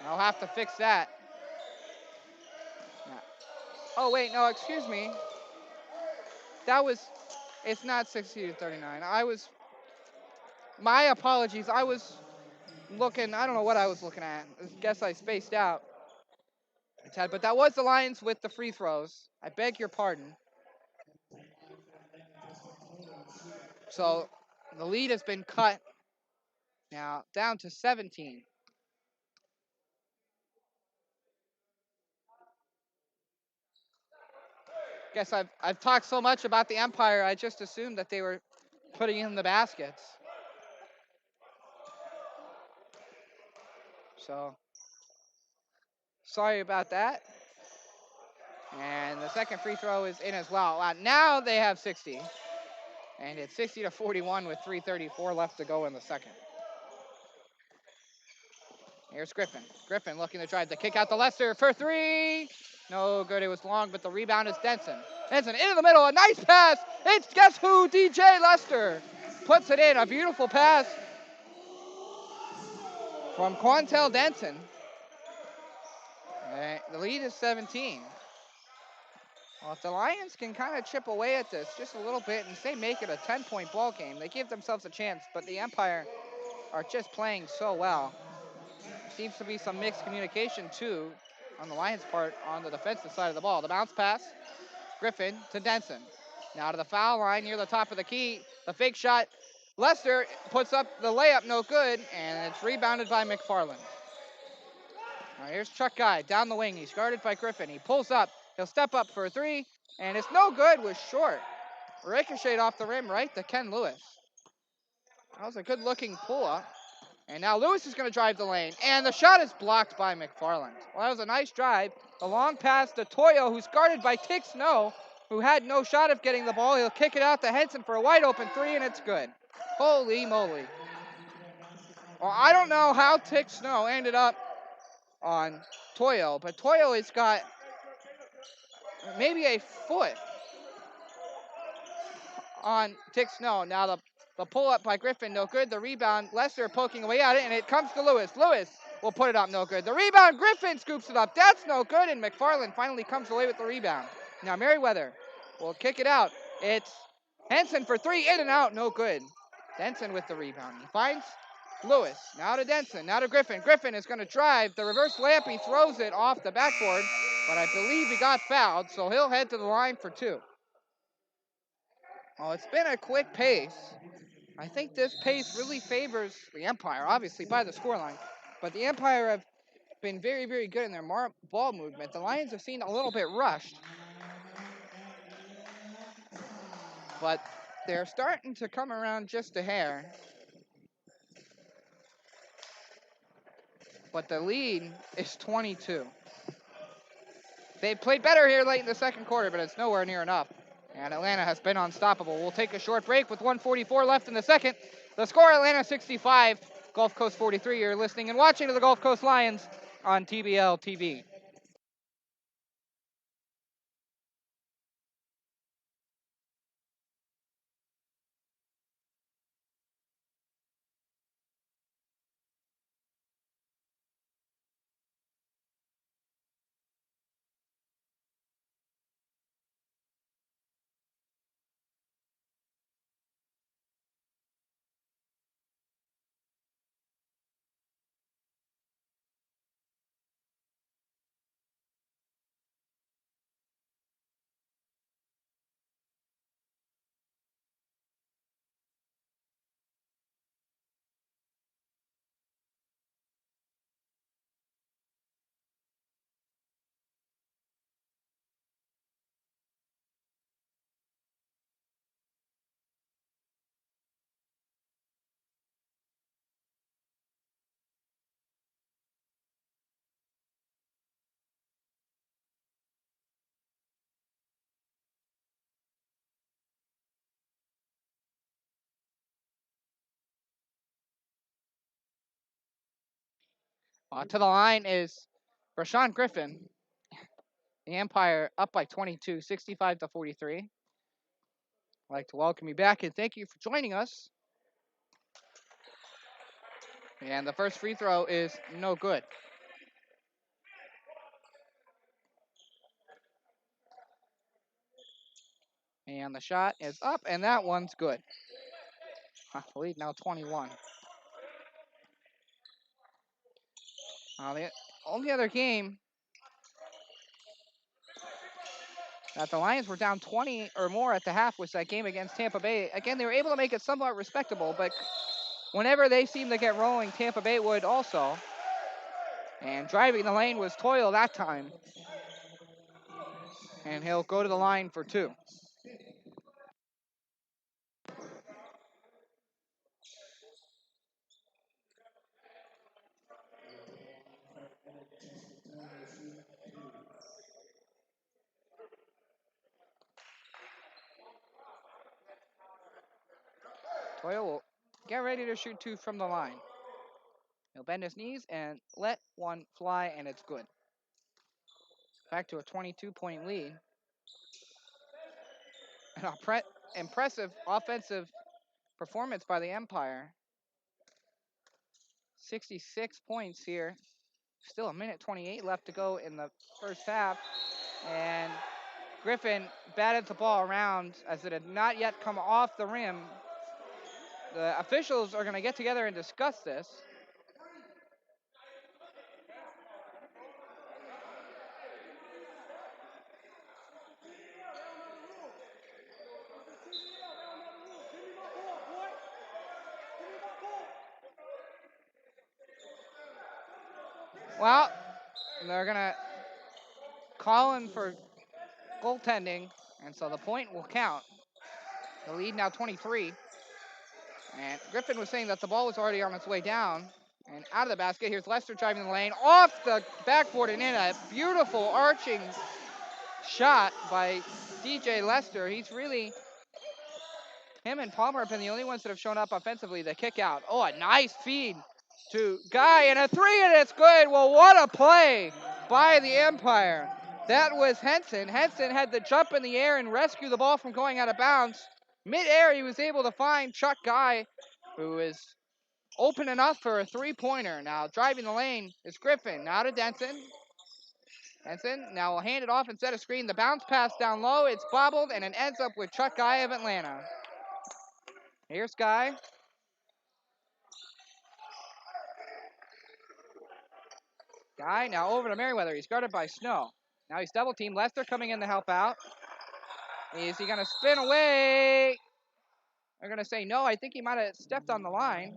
I'll have to fix that. Oh wait, no, excuse me. It's not 60-39. My apologies. I was looking, I don't know what I was looking at. I guess I spaced out. But that was the Lions with the free throws. I beg your pardon. So the lead has been cut now down to 17. Guess I've talked so much about the Empire, I just assumed that they were putting in the baskets. So sorry about that. And the second free throw is in as well. Now they have 60. And it's 60-41 with 3:34 left to go in the second. Here's Griffin. Griffin looking to drive the kick out to Lester for three. No good. It was long, but the rebound is Denson. Denson into the middle. A nice pass. It's guess who? DJ Lester puts it in. A beautiful pass from Quantel Denson. The lead is 17. Well, if the Lions can kind of chip away at this just a little bit and say make it a 10-point ball game, they give themselves a chance. But the Empire are just playing so well. Seems to be some mixed communication, too, on the Lions' part on the defensive side of the ball. The bounce pass, Griffin to Denson. Now to the foul line near the top of the key. The fake shot. Lester puts up the layup, no good, and it's rebounded by McFarland. Now here's Chuck Guy down the wing. He's guarded by Griffin. He pulls up. He'll step up for a three, and it's no good. Was short. Ricocheted off the rim right to Ken Lewis. That was a good-looking pull-up. And now Lewis is going to drive the lane. And the shot is blocked by McFarland. Well, that was a nice drive. The long pass to Toyo, who's guarded by Tick Snow, who had no shot of getting the ball. He'll kick it out to Henson for a wide open three, and it's good. Holy moly. Well, I don't know how Tick Snow ended up on Toyo, but Toyo has got maybe a foot on Tick Snow. Now the pull-up by Griffin, no good. The rebound, Lester poking away at it, and it comes to Lewis. Lewis will put it up, no good. The rebound, Griffin scoops it up. That's no good, and McFarland finally comes away with the rebound. Now Merriweather will kick it out. It's Henson for three, in and out, no good. Denson with the rebound. He finds Lewis. Now to Denson, now to Griffin. Griffin is going to drive. The reverse layup, he throws it off the backboard, but I believe he got fouled, so he'll head to the line for two. Well, it's been a quick pace. I think this pace really favors the Empire, obviously, by the scoreline. But the Empire have been very, very good in their ball movement. The Lions have seen a little bit rushed, but they're starting to come around just a hair. But the lead is 22. They played better here late in the second quarter, but it's nowhere near enough. And Atlanta has been unstoppable. We'll take a short break with 1:44 left in the second. The score, Atlanta 65, Gulf Coast 43. You're listening and watching to the Gulf Coast Lions on TBL TV. To the line is Rashawn Griffin. The Empire up by 22, 65 to 43. I'd like to welcome you back and thank you for joining us. And the first free throw is no good. And the shot is up, and that one's good. The lead now 21. The only other game that the Lions were down 20 or more at the half was that game against Tampa Bay. Again, they were able to make it somewhat respectable, but whenever they seemed to get rolling, Tampa Bay would also. And driving the lane was Toyle that time. And he'll go to the line for two. Toyle will get ready to shoot two from the line. He'll bend his knees and let one fly, and it's good. Back to a 22-point lead. An impressive offensive performance by the Empire. 66 points here. Still a minute 28 left to go in the first half. And Griffin batted the ball around as it had not yet come off the rim. The officials are going to get together and discuss this. Well, they're going to call in for goaltending, and so the point will count. The lead now 23. And Griffin was saying that the ball was already on its way down and out of the basket. Here's Lester driving the lane off the backboard and in a beautiful arching shot by DJ Lester. He's really, him and Palmer have been the only ones that have shown up offensively. The kick out. Oh, a nice feed to Guy and a three, and it's good. Well, what a play by the Empire. That was Henson. Henson had the jump in the air and rescue the ball from going out of bounds. Mid-air, he was able to find Chuck Guy, who is open enough for a three-pointer. Now driving the lane is Griffin. Now to Denson. Denson now will hand it off and set a screen. The bounce pass down low. It's bobbled, and it ends up with Chuck Guy of Atlanta. Here's Guy. Guy now over to Merriweather. He's guarded by Snow. Now he's double teamed. Lester coming in to help out. Is he going to spin away? They're going to say no. I think he might have stepped on the line.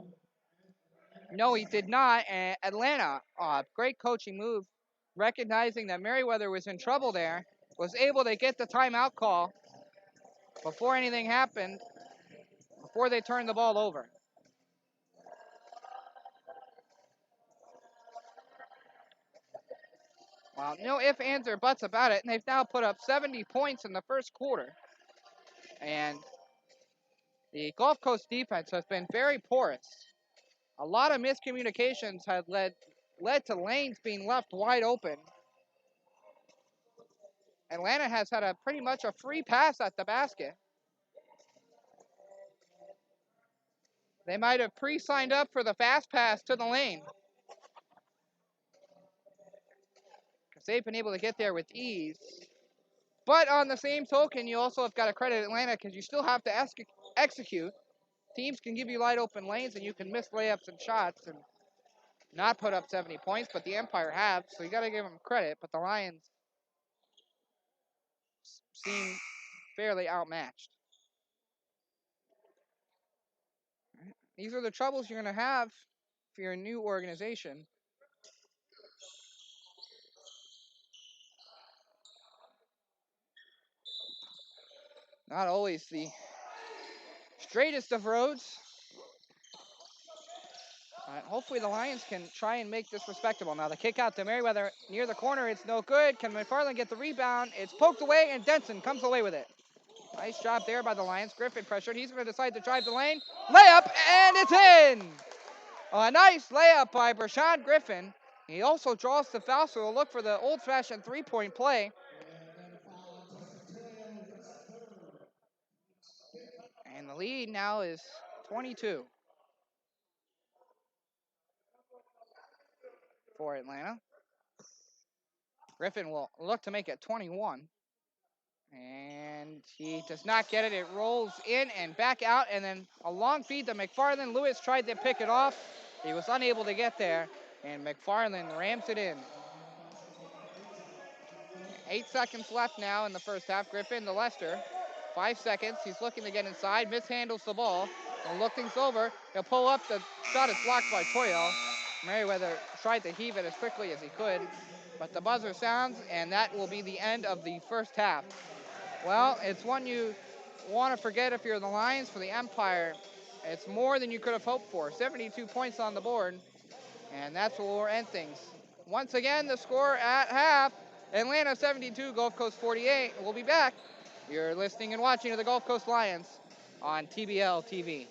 No, he did not. And Atlanta, great coaching move, recognizing that Merriweather was in trouble there, was able to get the timeout call before anything happened, before they turned the ball over. Well, no ifs, ands, or buts about it, and they've now put up 70 points in the first quarter. And the Gulf Coast defense has been very porous. A lot of miscommunications had led to lanes being left wide open. Atlanta has had pretty much a free pass at the basket. They might have pre-signed up for the fast pass to the lane, because they've been able to get there with ease. But on the same token, you also have got to credit Atlanta, because you still have to execute. Teams can give you wide open lanes, and you can miss layups and shots and not put up 70 points, but the Empire have, so you got to give them credit. But the Lions seem fairly outmatched. These are the troubles you're going to have if you're a new organization. Not always the straightest of roads. Hopefully the Lions can try and make this respectable. Now the kick out to Merriweather near the corner. It's no good. Can McFarland get the rebound? It's poked away, and Denson comes away with it. Nice job there by the Lions. Griffin pressured. He's going to decide to drive the lane. Layup, and it's in! A nice layup by Brashad Griffin. He also draws the foul, so we'll look for the old-fashioned three-point play. And the lead now is 22 for Atlanta. Griffin will look to make it 21. And he does not get it. It rolls in and back out, and then a long feed to McFarland. Lewis tried to pick it off. He was unable to get there, and McFarland rams it in. 8 seconds left now in the first half. Griffin to Lester. 5 seconds. He's looking to get inside. Mishandles the ball. He'll look things over. He'll pull up. The shot is blocked by Toyo. Merriweather tried to heave it as quickly as he could, but the buzzer sounds, and that will be the end of the first half. Well, it's one you want to forget if you're the Lions. For the Empire, it's more than you could have hoped for. 72 points on the board, and that's where we'll end things. Once again, the score at half, Atlanta 72, Gulf Coast 48. We'll be back. You're listening and watching to the Gulf Coast Lions on TBL TV.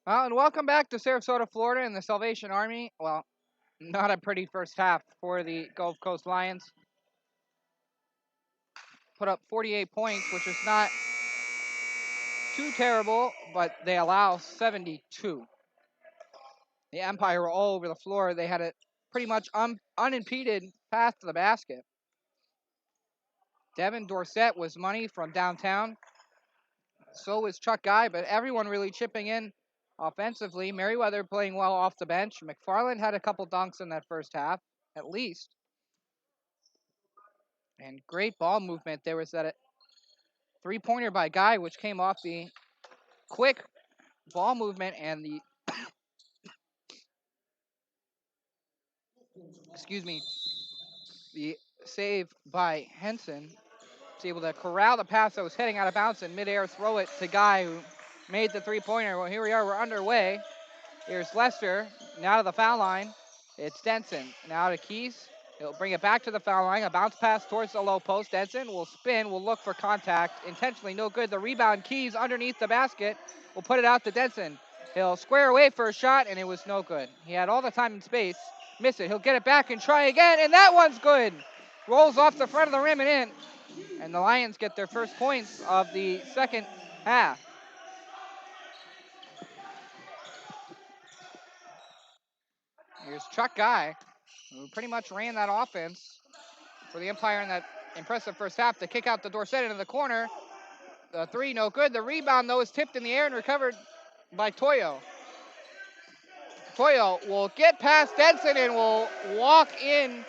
Well, and welcome back to Sarasota, Florida and the Salvation Army. Well, not a pretty first half for the Gulf Coast Lions. Put up 48 points, which is not too terrible, but they allow 72. The Empire were all over the floor. They had a pretty much unimpeded path to the basket. Devin Dorsett was money from downtown. So was Chuck Guy, but everyone really chipping in offensively. Merriweather playing well off the bench. McFarland had a couple dunks in that first half, at least. And great ball movement. There was that three-pointer by Guy, which came off the quick ball movement and the, the save by Henson. Was able to corral the pass that was heading out of bounds in midair, throw it to Guy, who made the three-pointer. Well, here we are. We're underway. Here's Lester, now to the foul line. It's Denson, now to Keys. He'll bring it back to the foul line. A bounce pass towards the low post. Denson will spin, will look for contact. Intentionally no good. The rebound, Keys underneath the basket. Will put it out to Denson. He'll square away for a shot, and it was no good. He had all the time and space. Miss it. He'll get it back and try again, and that one's good. Rolls off the front of the rim and in. And the Lions get their first points of the second half. Here's Chuck Guy, who pretty much ran that offense for the Empire in that impressive first half to kick out the Dorsett into the corner. The three, no good. The rebound, though, is tipped in the air and recovered by Toyo. Toyo will get past Denson and will walk in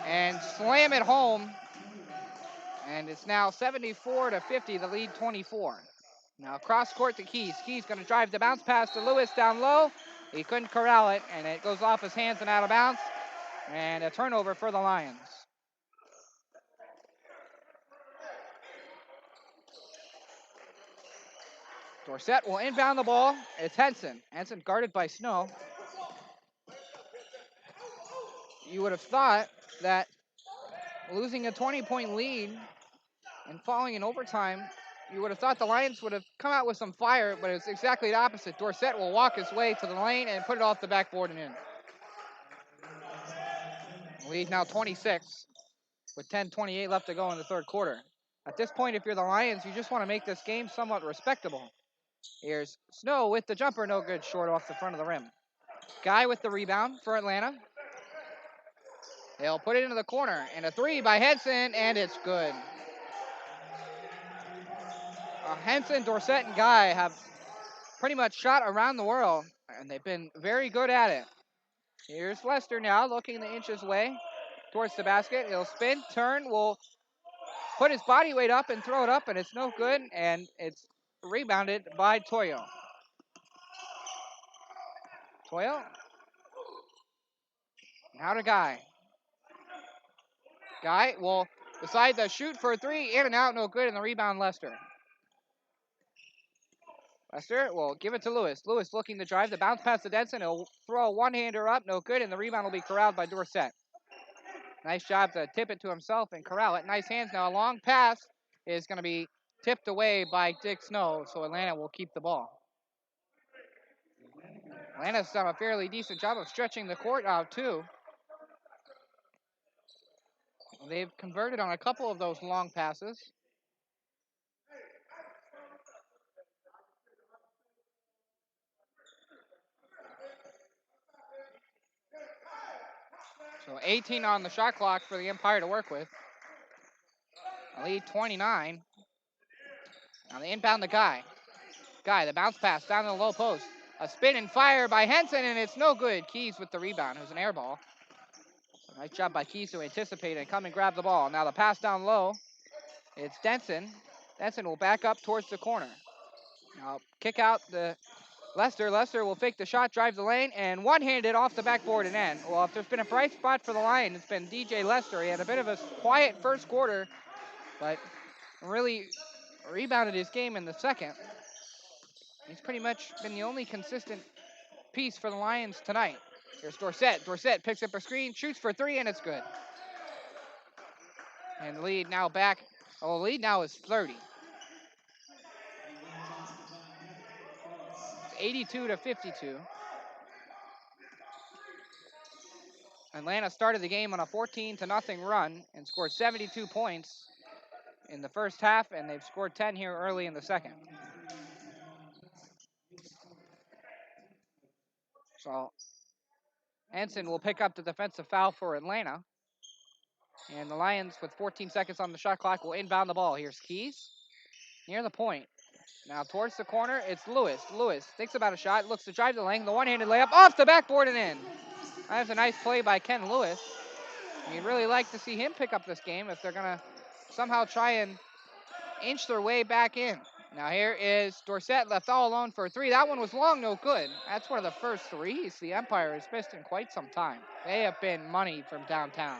and slam it home. And it's now 74-50, the lead 24. Now cross court to Keys. Keys going to drive the bounce pass to Lewis down low. He couldn't corral it, and it goes off his hands and out of bounds. And a turnover for the Lions. Dorsett will inbound the ball. It's Henson. Henson guarded by Snow. You would have thought that losing a 20-point lead and falling in overtime, you would have thought the Lions would have come out with some fire, but it's exactly the opposite. Dorsett will walk his way to the lane and put it off the backboard and in. Lead now 26 with 10:28 left to go in the third quarter. At this point, if you're the Lions, you just want to make this game somewhat respectable. Here's Snow with the jumper, no good, short off the front of the rim. Guy with the rebound for Atlanta. They'll put it into the corner, and a three by Henson, and it's good. Henson, Dorsett, and Guy have pretty much shot around the world, and they've been very good at it. Here's Lester now, looking the inches way towards the basket. He'll spin, turn, will put his body weight up and throw it up, and it's no good, and it's rebounded by Toyo. Toyo. Now to Guy. Guy will decide to shoot for a three, in and out, no good, and the rebound Lester. Lester will give it to Lewis. Lewis looking to drive the bounce pass to Denson. He'll throw a one-hander up, no good, and the rebound will be corralled by Dorsett. Nice job to tip it to himself and corral it. Nice hands now. A long pass is going to be tipped away by Dick Snow, so Atlanta will keep the ball. Atlanta's done a fairly decent job of stretching the court out, too. They've converted on a couple of those long passes. So 18 on the shot clock for the Empire to work with. Lead 29. Now they inbound the Guy. Guy, the bounce pass down to the low post. A spin and fire by Henson, and it's no good. Keys with the rebound. It was an air ball. Nice job by Keys to anticipate and come and grab the ball. Now the pass down low. It's Denson. Denson will back up towards the corner. Now kick out the Lester. Lester will fake the shot, drive the lane, and one-handed off the backboard and in. Well, if there's been a bright spot for the Lions, it's been DJ Lester. He had a bit of a quiet first quarter, but really rebounded his game in the second. He's pretty much been the only consistent piece for the Lions tonight. Here's Dorsett. Dorsett picks up a screen, shoots for three, and it's good. And the lead now back. Oh, the lead now is 30. 82-52. Atlanta started the game on a 14-0 run and scored 72 points in the first half, and they've scored 10 here early in the second. So Henson will pick up the defensive foul for Atlanta. And the Lions, with 14 seconds on the shot clock, will inbound the ball. Here's Keys near the point. Now towards the corner, it's Lewis. Lewis thinks about a shot, looks to drive the lane, the one-handed layup off the backboard and in. That's a nice play by Ken Lewis. You'd really like to see him pick up this game if they're going to somehow try and inch their way back in. Now here is Dorsett, left all alone for a three. That one was long, no good. That's one of the first threes the Empire has missed in quite some time. They have been money from downtown.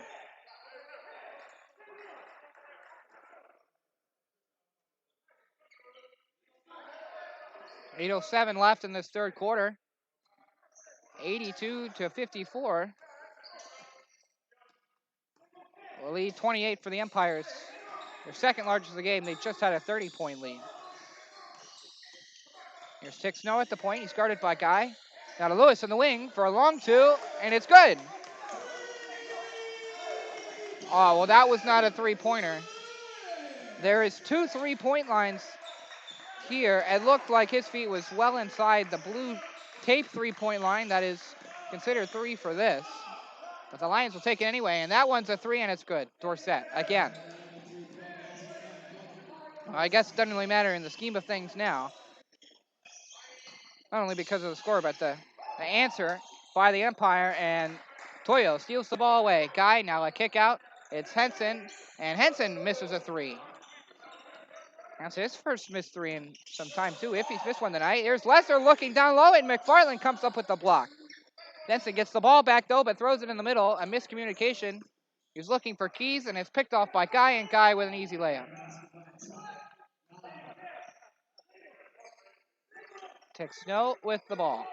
.807 left in this third quarter. 82-54. Well, lead 28 for the Empires. Their second largest of the game. They just had a 30-point lead. Here's Tick Snow at the point. He's guarded by Guy. Now to Lewis in the wing for a long two, and it's good. Oh, well, that was not a three-pointer. There is 2 3-point lines here. It looked like his feet was well inside the blue tape 3-point line. That is considered 3 for this. But the Lions will take it anyway, and that one's a 3, and it's good. Dorsett, again. Well, I guess it doesn't really matter in the scheme of things now. Not only because of the score, but the answer by the Empire, and Toyo steals the ball away. Guy, now a kick out. It's Henson, and Henson misses a 3. That's his first missed 3 in some time, too, if he's missed one tonight. Here's Lesser looking down low, and McFarland comes up with the block. Denson gets the ball back, though, but throws it in the middle. A miscommunication. He's looking for Keys, and it's picked off by Guy, and Guy with an easy layup. Tick Snow with the ball.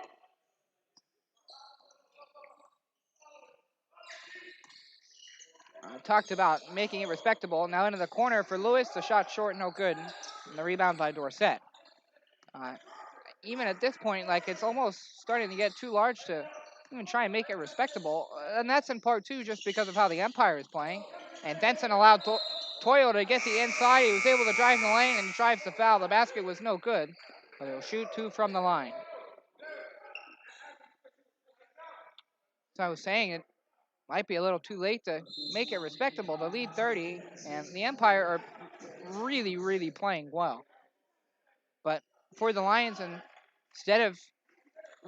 Talked about making it respectable. Now into the corner for Lewis. The shot short, no good. And the rebound by Dorsett. Even at this point, like, it's almost starting to get too large to even try and make it respectable. And that's in part, too, just because of how the Empire is playing. And Denson allowed Toyo to get the inside. He was able to drive in the lane and drives the foul. The basket was no good, but he'll shoot 2 from the line. So I was saying, it might be a little too late to make it respectable. The lead 30, and the Empire are really, really playing well. But for the Lions, instead of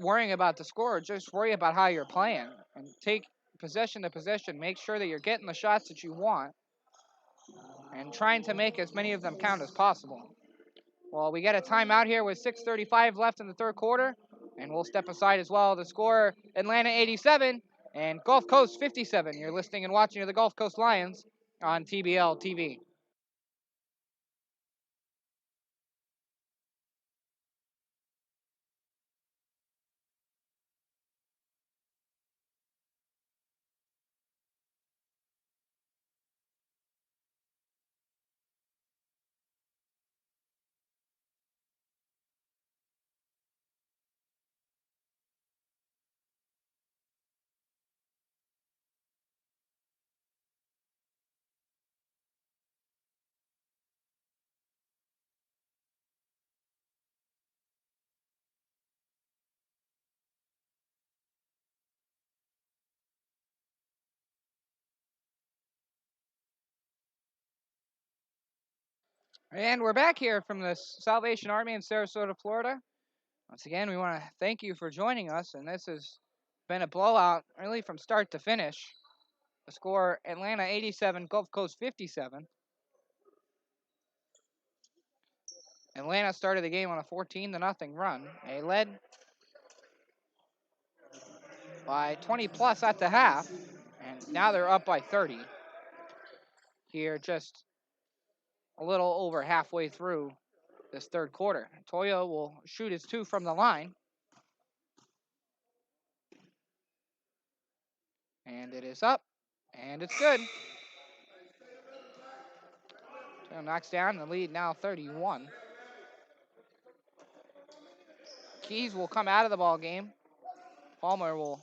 worrying about the score, just worry about how you're playing and take possession to possession. Make sure that you're getting the shots that you want and trying to make as many of them count as possible. Well, we get a timeout here with 6:35 left in the third quarter, and we'll step aside as well. The score, Atlanta 87 and Gulf Coast 57. You're listening and watching to the Gulf Coast Lions on TBL TV. And we're back here from the Salvation Army in Sarasota, Florida. Once again, we want to thank you for joining us, and this has been a blowout really from start to finish. The score, Atlanta 87, Gulf Coast 57. Atlanta started the game on a 14-0 run. They led by 20 plus at the half, and now they're up by 30. Here, just a little over halfway through this third quarter. Toyo will shoot his 2 from the line. And it is up, and it's good. Toyo knocks down the lead, now 31. Keys will come out of the ball game. Palmer will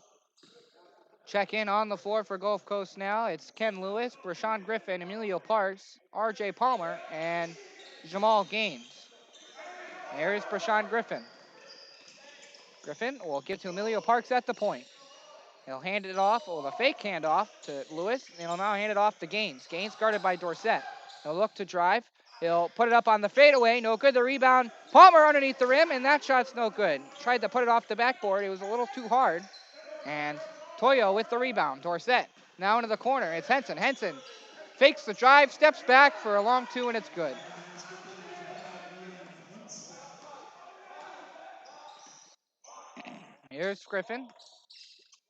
check in on the floor for Gulf Coast now. It's Ken Lewis, Brashawn Griffin, Emilio Parks, R.J. Palmer, and Jamal Gaines. Here's Brashawn Griffin. Griffin will give to Emilio Parks at the point. He'll hand it off, or the fake handoff to Lewis. And he'll now hand it off to Gaines. Gaines guarded by Dorsett. He'll look to drive. He'll put it up on the fadeaway. No good. The rebound. Palmer underneath the rim, and that shot's no good. Tried to put it off the backboard. It was a little too hard. And Toyo with the rebound. Dorsett now into the corner. It's Henson. Henson fakes the drive, steps back for a long two, and it's good. Here's Griffin.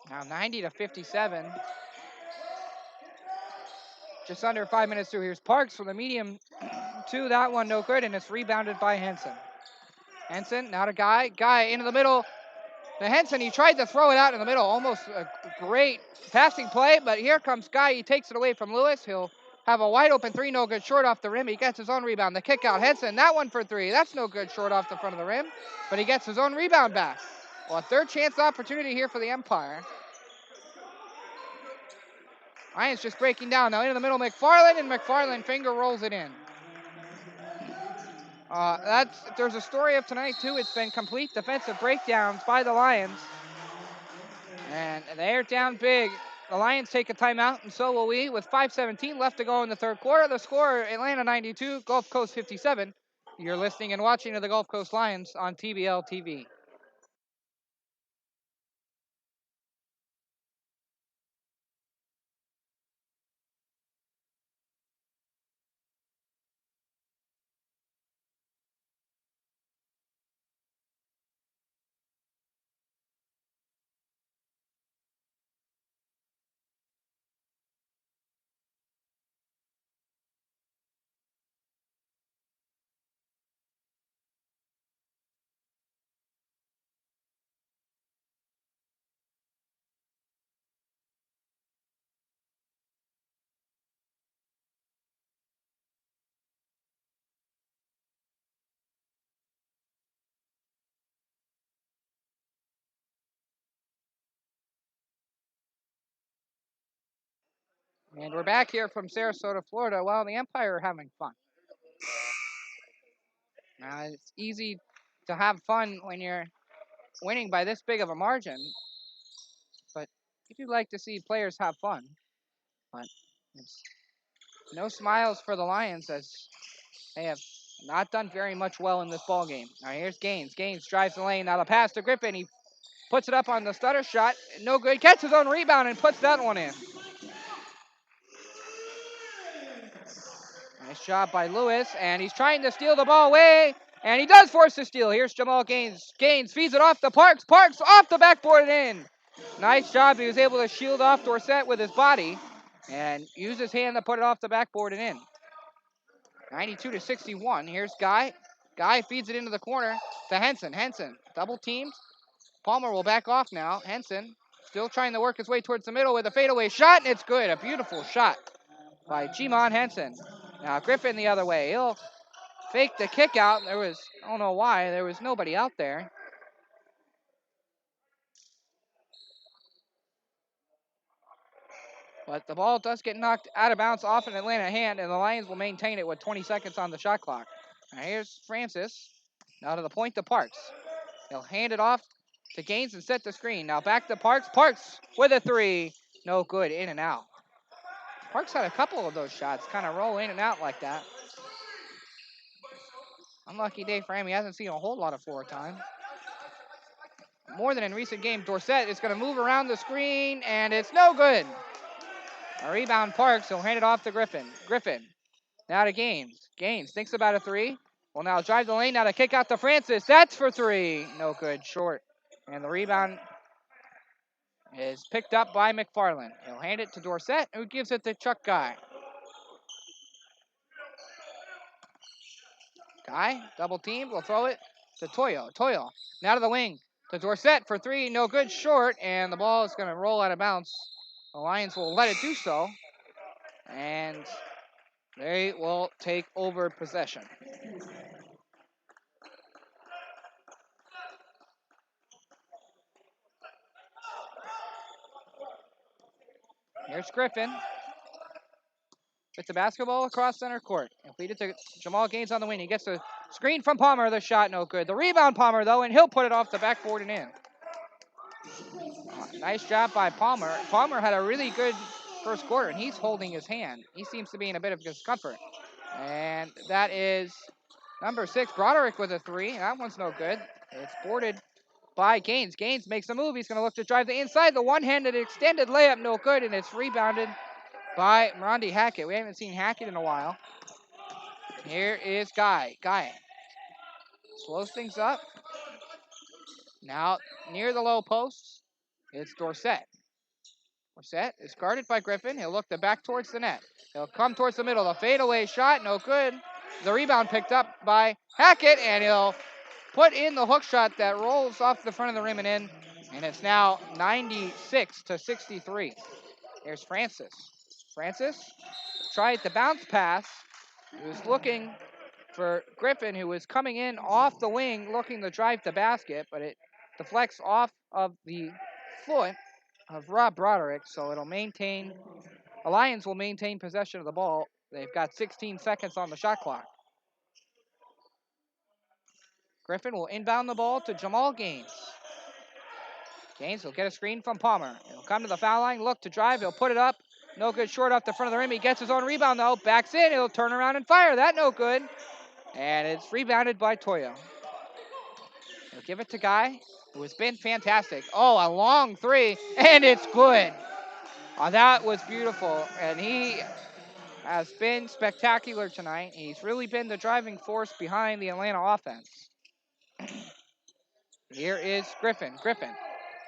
Now 90-57. Just under 5 minutes through. Here's Parks from the medium two. That one no good, and it's rebounded by Henson. Henson, now to Guy. Guy into the middle. To Henson, he tried to throw it out in the middle. Almost a great passing play, but here comes Guy. He takes it away from Lewis. He'll have a wide open three, no good, short off the rim. He gets his own rebound. The kick out. Henson, that one for three. That's no good, short off the front of the rim, but he gets his own rebound back. Well, a third chance opportunity here for the Empire. Lions just breaking down. Now into the middle, McFarland, and McFarland finger rolls it in. There's a story of tonight, too. It's been complete defensive breakdowns by the Lions. And they're down big. The Lions take a timeout, and so will we. With 5:17 left to go in the third quarter, the score, Atlanta 92, Gulf Coast 57. You're listening and watching to the Gulf Coast Lions on TBL TV. And we're back here from Sarasota, Florida, while the Empire are having fun. It's easy to have fun when you're winning by this big of a margin, but you do like to see players have fun. But it's no smiles for the Lions, as they have not done very much well in this ball game. All right, here's Gaines. Gaines drives the lane. Now the pass to Griffin. He puts it up on the stutter shot. No good. Gets his own rebound and puts that one in. Nice job by Lewis, and he's trying to steal the ball away, and he does force the steal. Here's Jamal Gaines. Gaines feeds it off to Parks. Parks off the backboard and in. Nice job. He was able to shield off Dorsett with his body and use his hand to put it off the backboard and in. 92-61. Here's Guy. Guy feeds it into the corner to Henson. Henson double teamed. Palmer will back off now. Henson still trying to work his way towards the middle with a fadeaway shot, and it's good. A beautiful shot by Jimon Henson. Now Griffin the other way. He'll fake the kick out. I don't know why, there was nobody out there. But the ball does get knocked out of bounds off an Atlanta hand, and the Lions will maintain it with 20 seconds on the shot clock. Now here's Francis. Now to the point to Parks. He'll hand it off to Gaines and set the screen. Now back to Parks. Parks with a three. No good, in and out. Parks had a couple of those shots kind of roll in and out like that. Unlucky day for him. He hasn't seen a whole lot of floor time. More than in recent games. Dorsett is going to move around the screen, and it's no good. A rebound Parks. He'll hand it off to Griffin. Griffin now to Gaines. Gaines thinks about a three. Will now drive the lane. Now to kick out to Francis. That's for three. No good. Short. And the rebound is picked up by McFarland. He'll hand it to Dorsett, who gives it to Chuck Guy. Guy, double team, will throw it to Toyo. Toyo, now to the wing, to Dorsett for three, no good, short, and the ball is going to roll out of bounds. The Lions will let it do so, and they will take over possession. Here's Griffin with the basketball across center court. And feed it to Jamal Gaines on the wing. He gets the screen from Palmer. The shot no good. The rebound Palmer though, and he'll put it off the backboard and in. Nice job by Palmer. Palmer had a really good first quarter, and he's holding his hand. He seems to be in a bit of discomfort. And that is number 6, Broderick with a 3. That one's no good. It's boarded by Gaines. Gaines makes a move. He's going to look to drive the inside. The one-handed extended layup, no good, and it's rebounded by Rondi Hackett. We haven't seen Hackett in a while. Here is Guy. Guy slows things up. Now near the low post, it's Dorsett. Dorsett is guarded by Griffin. He'll look back towards the net. He'll come towards the middle. The fadeaway shot, no good. The rebound picked up by Hackett, and he'll put in the hook shot that rolls off the front of the rim and in. And it's now 96-63. Here's Francis. Francis tried the bounce pass. He was looking for Griffin, who was coming in off the wing, looking to drive the basket, but it deflects off of the foot of Rob Broderick, so it'll maintain, the Lions will maintain possession of the ball. They've got 16 seconds on the shot clock. Griffin will inbound the ball to Jamal Gaines. Gaines will get a screen from Palmer. He'll come to the foul line, look to drive, he'll put it up. No good, short off the front of the rim. He gets his own rebound though, backs in, he'll turn around and fire. That no good. And it's rebounded by Toyo. He'll give it to Guy, who has been fantastic. Oh, a long 3, and it's good. Oh, that was beautiful, and he has been spectacular tonight. He's really been the driving force behind the Atlanta offense. Here is Griffin. Griffin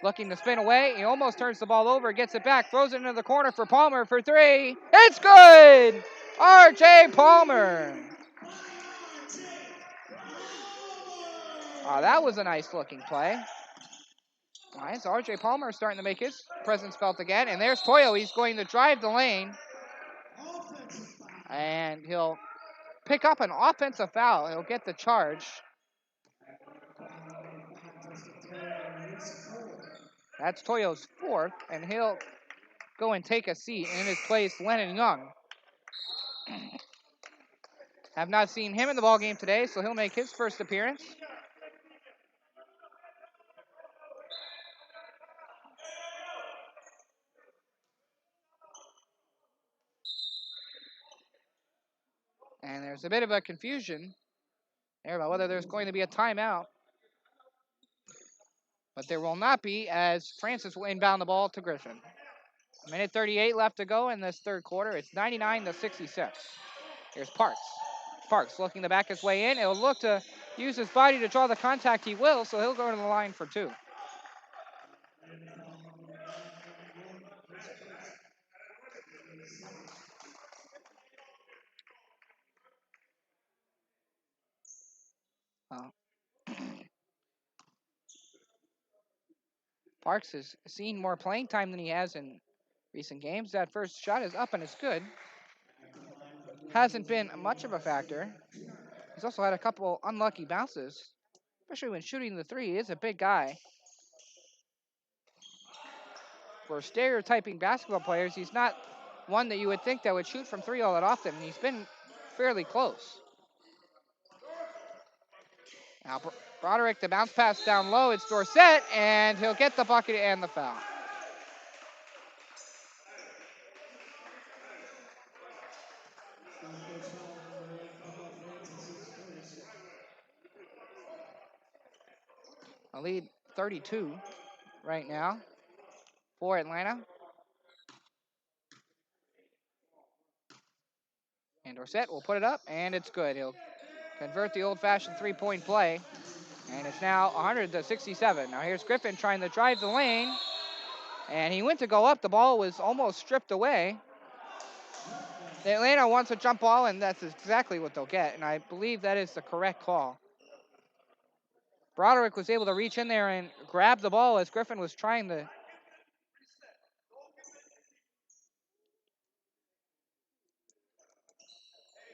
looking to spin away. He almost turns the ball over, gets it back, throws it into the corner for Palmer for 3. It's good! R.J. Palmer. Oh, that was a nice looking play. Nice. R.J. Palmer starting to make his presence felt again. And there's Toyo. He's going to drive the lane. And he'll pick up an offensive foul. He'll get the charge. That's Toyo's 4th, and he'll go and take a seat. In his place, Lennon Young. Have not seen him in the ballgame today, so he'll make his first appearance. And there's a bit of a confusion there about whether there's going to be a timeout. But there will not be, as Francis will inbound the ball to Griffin. 1:38 left to go in this third quarter. It's 99-66. Here's Parks. Parks looking to back his way in. He'll look to use his body to draw the contact. He will, so he'll go to the line for 2. Parks has seen more playing time than he has in recent games. That first shot is up and it's good. Hasn't been much of a factor. He's also had a couple unlucky bounces, especially when shooting the 3. He is a big guy. For stereotyping basketball players, he's not one that you would think that would shoot from 3 all that often, and he's been fairly close. Now Broderick, the bounce pass down low. It's Dorsett, and he'll get the bucket and the foul. A lead 32 right now for Atlanta. And Dorsett will put it up, and it's good. He'll convert the old-fashioned 3-point play, and it's now 100-67. Now here's Griffin trying to drive the lane, and he went to go up. The ball was almost stripped away. The Atlanta wants a jump ball, and that's exactly what they'll get, and I believe that is the correct call. Broderick was able to reach in there and grab the ball as Griffin was trying to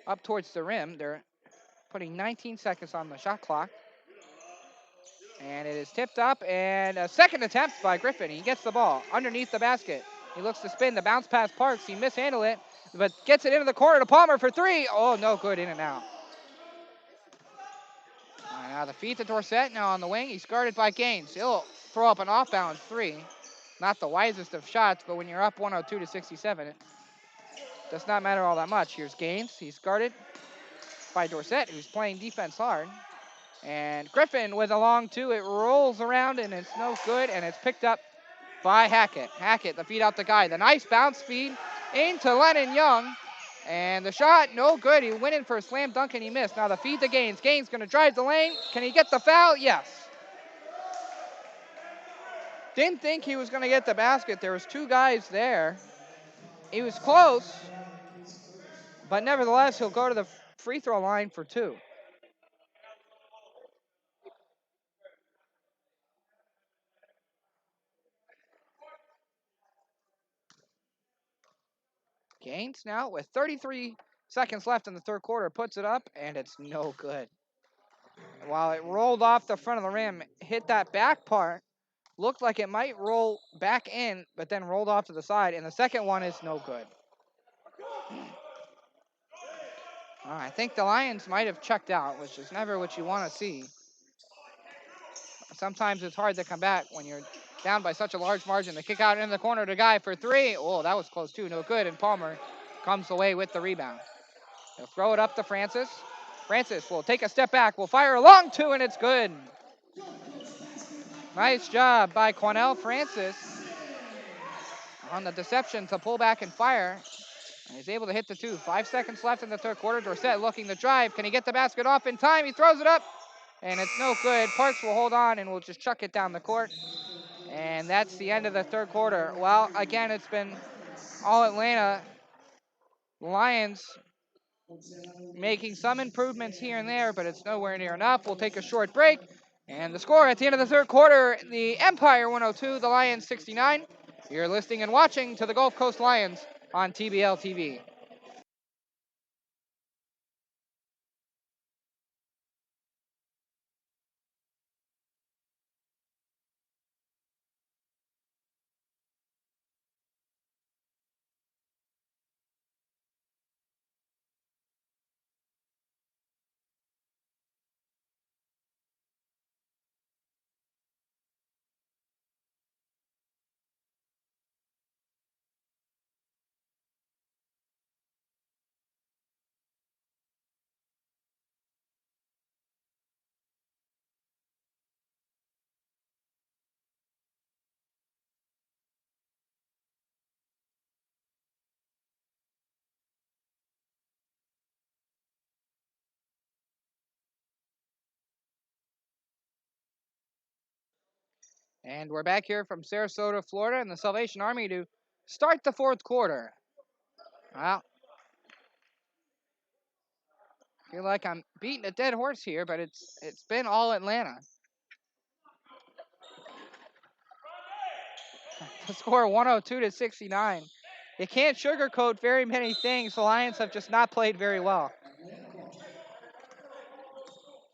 up towards the rim. They're putting 19 seconds on the shot clock. And it is tipped up, and a second attempt by Griffin. He gets the ball underneath the basket. He looks to spin. The bounce pass Parks. He mishandled it, but gets it into the corner to Palmer for three. Oh, no good. In and out. Now the feed to Dorsett now on the wing. He's guarded by Gaines. He'll throw up an off-balance three. Not the wisest of shots, but when you're up 102 to 67, it does not matter all that much. Here's Gaines. He's guarded by Dorsett, who's playing defense hard. And Griffin with a long two. It rolls around, and it's no good, and it's picked up by Hackett. Hackett, the feed out the guy. The nice bounce feed into Lennon Young. And the shot, no good. He went in for a slam dunk, and he missed. Now the feed to Gaines. Gaines going to drive the lane. Can he get the foul? Yes. Didn't think he was going to get the basket. There was two guys there. He was close, but nevertheless, he'll go to the free throw line for two. Gaines now with 33 seconds left in the third quarter puts it up, and it's no good. While it rolled off the front of the rim, hit that back part, looked like it might roll back in, but then rolled off to the side, and the second one is no good. I think the Lions might have checked out, which is never what you want to see. Sometimes it's hard to come back when you're down by such a large margin. The kick out into the corner to Guy for three. Oh, that was close too. No good. And Palmer comes away with the rebound. He'll throw it up to Francis. Francis will take a step back. Will fire a long two, and it's good. Nice job by Quanell Francis on the deception to pull back and fire. And he's able to hit the two. 5 seconds left in the third quarter. Dorsett looking to drive. Can he get the basket off in time? He throws it up, and it's no good. Parks will hold on and will just chuck it down the court. And that's the end of the third quarter. Well, again, it's been all Atlanta. Lions making some improvements here and there, but it's nowhere near enough. We'll take a short break. And the score at the end of the third quarter, the Empire 102, the Lions 69. You're listening and watching to the Gulf Coast Lions on TBL TV. And we're back here from Sarasota, Florida, in the Salvation Army to start the fourth quarter. Well, I feel like I'm beating a dead horse here, but it's been all Atlanta. The score 102 to 69. You can't sugarcoat very many things. The Lions have just not played very well.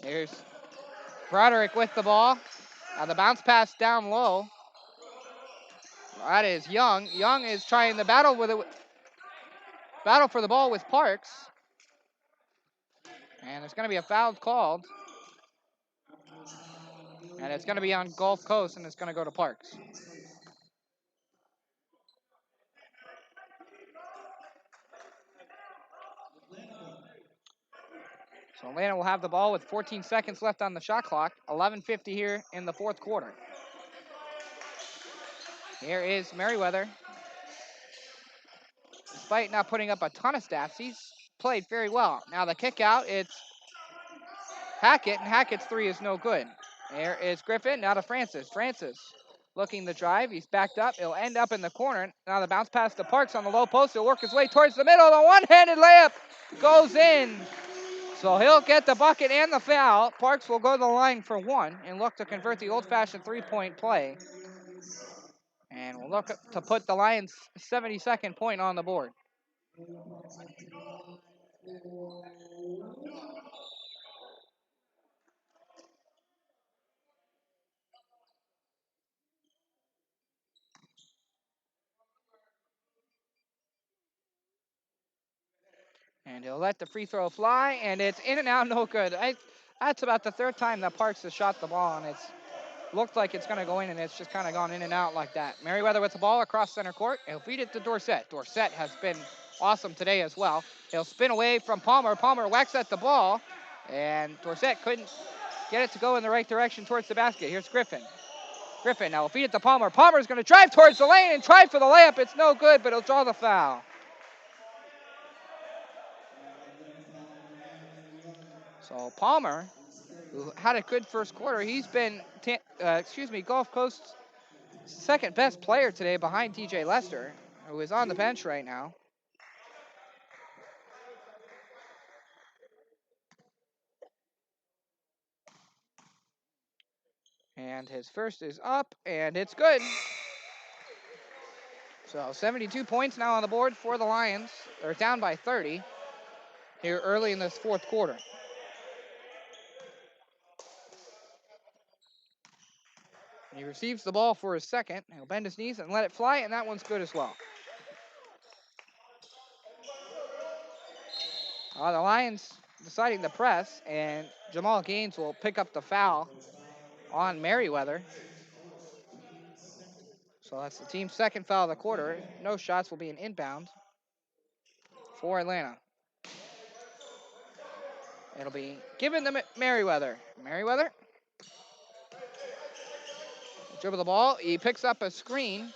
Here's Broderick with the ball. Now the bounce pass down low. That is Young. Young is trying to battle for the ball with Parks. And there's going to be a foul called. And it's going to be on Gulf Coast, and it's going to go to Parks. So Atlanta will have the ball with 14 seconds left on the shot clock. 11:50 here in the fourth quarter. Here is Merriweather. Despite not putting up a ton of stats, he's played very well. Now the kick out, it's Hackett, and Hackett's three is no good. There is Griffin, now to Francis. Francis looking to drive. He's backed up. He'll end up in the corner. Now the bounce pass to Parks on the low post. He'll work his way towards the middle. The one-handed layup goes in. So he'll get the bucket and the foul. Parks will go to the line for one and look to convert the old-fashioned three-point play. And we'll look to put the Lions' 72nd point on the board. And he'll let the free throw fly, and it's in and out, no good. That's about the third time that Parks has shot the ball, and it's looked like it's going to go in, and it's just kind of gone in and out like that. Merriweather with the ball across center court. He'll feed it to Dorsett. Dorsett has been awesome today as well. He'll spin away from Palmer. Palmer whacks at the ball, and Dorsett couldn't get it to go in the right direction towards the basket. Here's Griffin. Griffin now will feed it to Palmer. Palmer's going to drive towards the lane and try for the layup. It's no good, but he'll draw the foul. So Palmer, who had a good first quarter, he's been, Gulf Coast's second best player today behind TJ Lester, who is on the bench right now. And his first is up, and it's good. So 72 points now on the board for the Lions. They're down by 30 here early in this fourth quarter. He receives the ball for his second. He'll bend his knees and let it fly, and that one's good as well. The Lions deciding to press, and Jamal Gaines will pick up the foul on Merriweather. So that's the team's second foul of the quarter. No shots will be an inbound for Atlanta. It'll be given to Merriweather. Merriweather dribble the ball. He picks up a screen.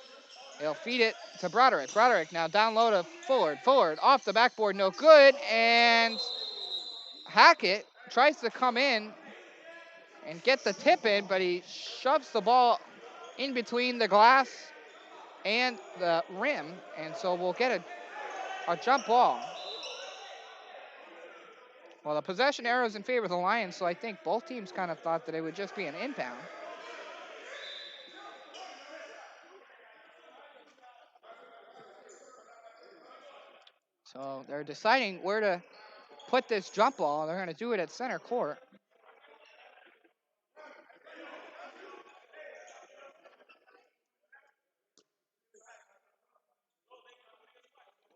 He'll feed it to Broderick. Broderick now down low to Fullard. Fullard off the backboard, no good. And Hackett tries to come in and get the tip in, but he shoves the ball in between the glass and the rim. And so we'll get a jump ball. Well, the possession arrow is in favor of the Lions, so I think both teams kind of thought that it would just be an inbound. So they're deciding where to put this jump ball. They're going to do it at center court.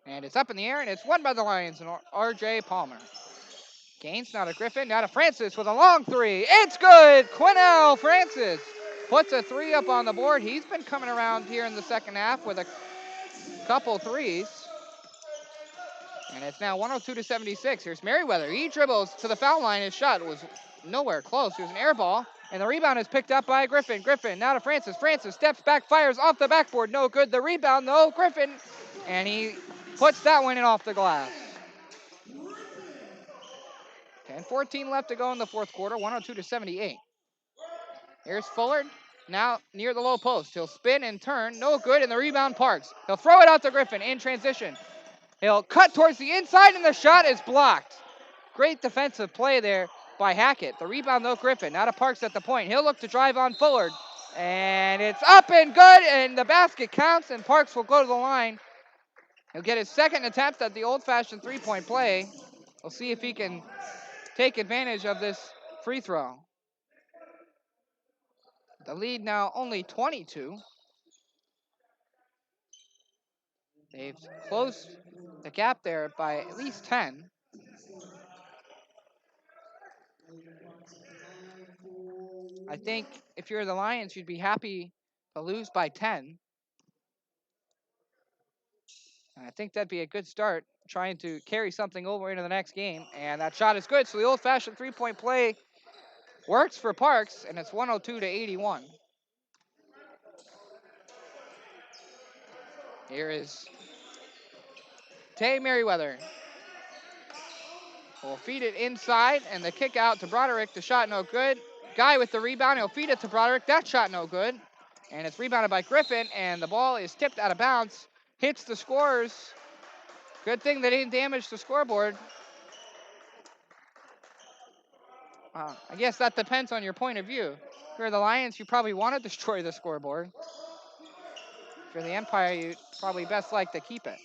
And it's up in the air, and it's won by the Lions and R.J. Palmer. Gaines now to Griffin, now to Francis with a long three. It's good! Quinnell Francis puts a three up on the board. He's been coming around here in the second half with a couple threes. And it's now 102-76. Here's Merriweather. He dribbles to the foul line. His shot was nowhere close. It was an air ball. And the rebound is picked up by Griffin. Griffin now to Francis. Francis steps back, fires off the backboard. No good. The rebound, though. Griffin. And he puts that one in off the glass. 10-14 left to go in the fourth quarter. 102-78. Here's Fullard. Now near the low post. He'll spin and turn. No good. And the rebound, Parks. He'll throw it out to Griffin in transition. He'll cut towards the inside, and the shot is blocked. Great defensive play there by Hackett. The rebound, though, Griffin. Now to Parks at the point. He'll look to drive on Fullard. And it's up and good, and the basket counts, and Parks will go to the line. He'll get his second attempt at the old-fashioned three-point play. We'll see if he can take advantage of this free throw. The lead now only 22. They've closed the gap there by at least 10. I think if you're the Lions, you'd be happy to lose by 10. And I think that'd be a good start, trying to carry something over into the next game. And that shot is good, so the old-fashioned three-point play works for Parks, and it's 102-81. Here is Tay Merriweather. Will feed it inside, and the kick out to Broderick. The shot no good. Guy with the rebound. He'll feed it to Broderick. That shot no good. And it's rebounded by Griffin, and the ball is tipped out of bounds. Hits the scorers. Good thing they didn't damage the scoreboard. I guess that depends on your point of view. If you're the Lions, you probably want to destroy the scoreboard. If you're the Empire, you'd probably best like to keep it.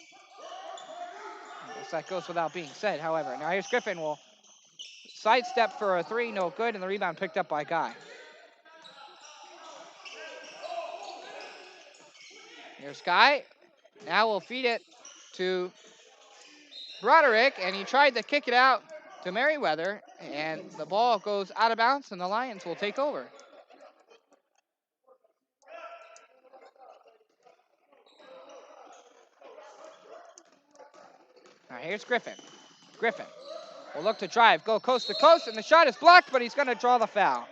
I guess that goes without being said, however. Now here's Griffin. Will sidestep for a three, no good, and the rebound picked up by Guy. Here's Guy. Now we'll feed it to Broderick, and he tried to kick it out to Merriweather, and the ball goes out of bounds, and the Lions will take over. All right, here's Griffin. Griffin will look to drive, go coast to coast, and the shot is blocked, but he's going to draw the foul.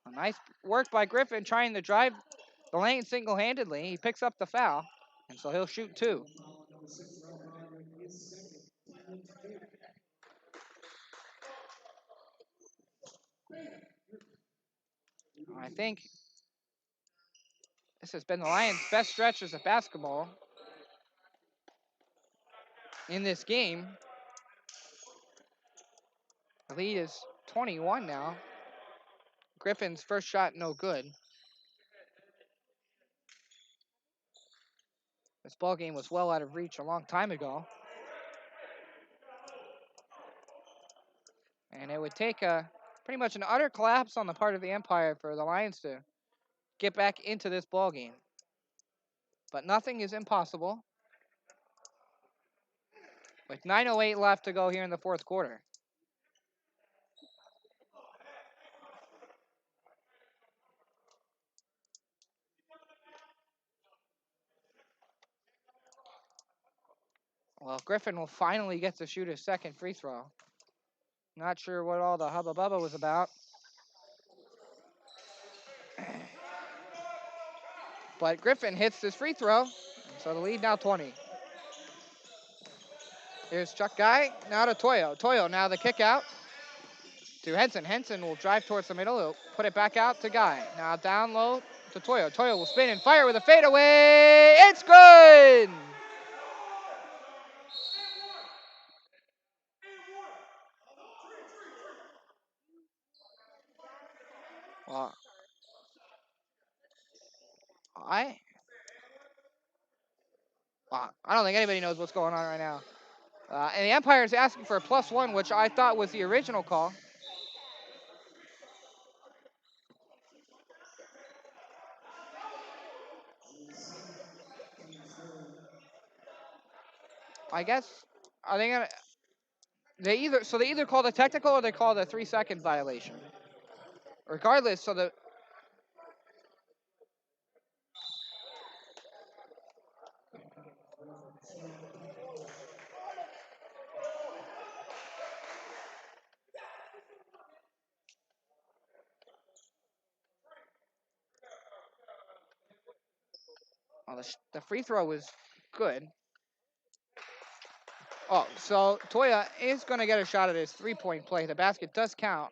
A nice work by Griffin trying to drive the lane single-handedly. He picks up the foul, and so he'll shoot 2. I think this has been the Lions' best stretches of basketball in this game. The lead is 21 now. Griffin's first shot no good. This ball game was well out of reach a long time ago. And it would take pretty much an utter collapse on the part of the Empire for the Lions to get back into this ball game. But nothing is impossible. With 9:08 left to go here in the fourth quarter. Well, Griffin will finally get to shoot his second free throw. Not sure what all the hubba bubba was about. But Griffin hits this free throw, so the lead now 20. Here's Chuck Guy, now to Toyo. Toyo now the kick out to Henson. Henson will drive towards the middle. He'll put it back out to Guy. Now down low to Toyo. Toyo will spin and fire with a fadeaway. It's good! Well, I don't think anybody knows what's going on right now. And the Empire is asking for a +1, which I thought was the original call. I guess, are they gonna? They either call the technical or they call the 3-second violation. Regardless, so the the free throw was good. Oh, so Toya is going to get a shot at his 3-point play. The basket does count.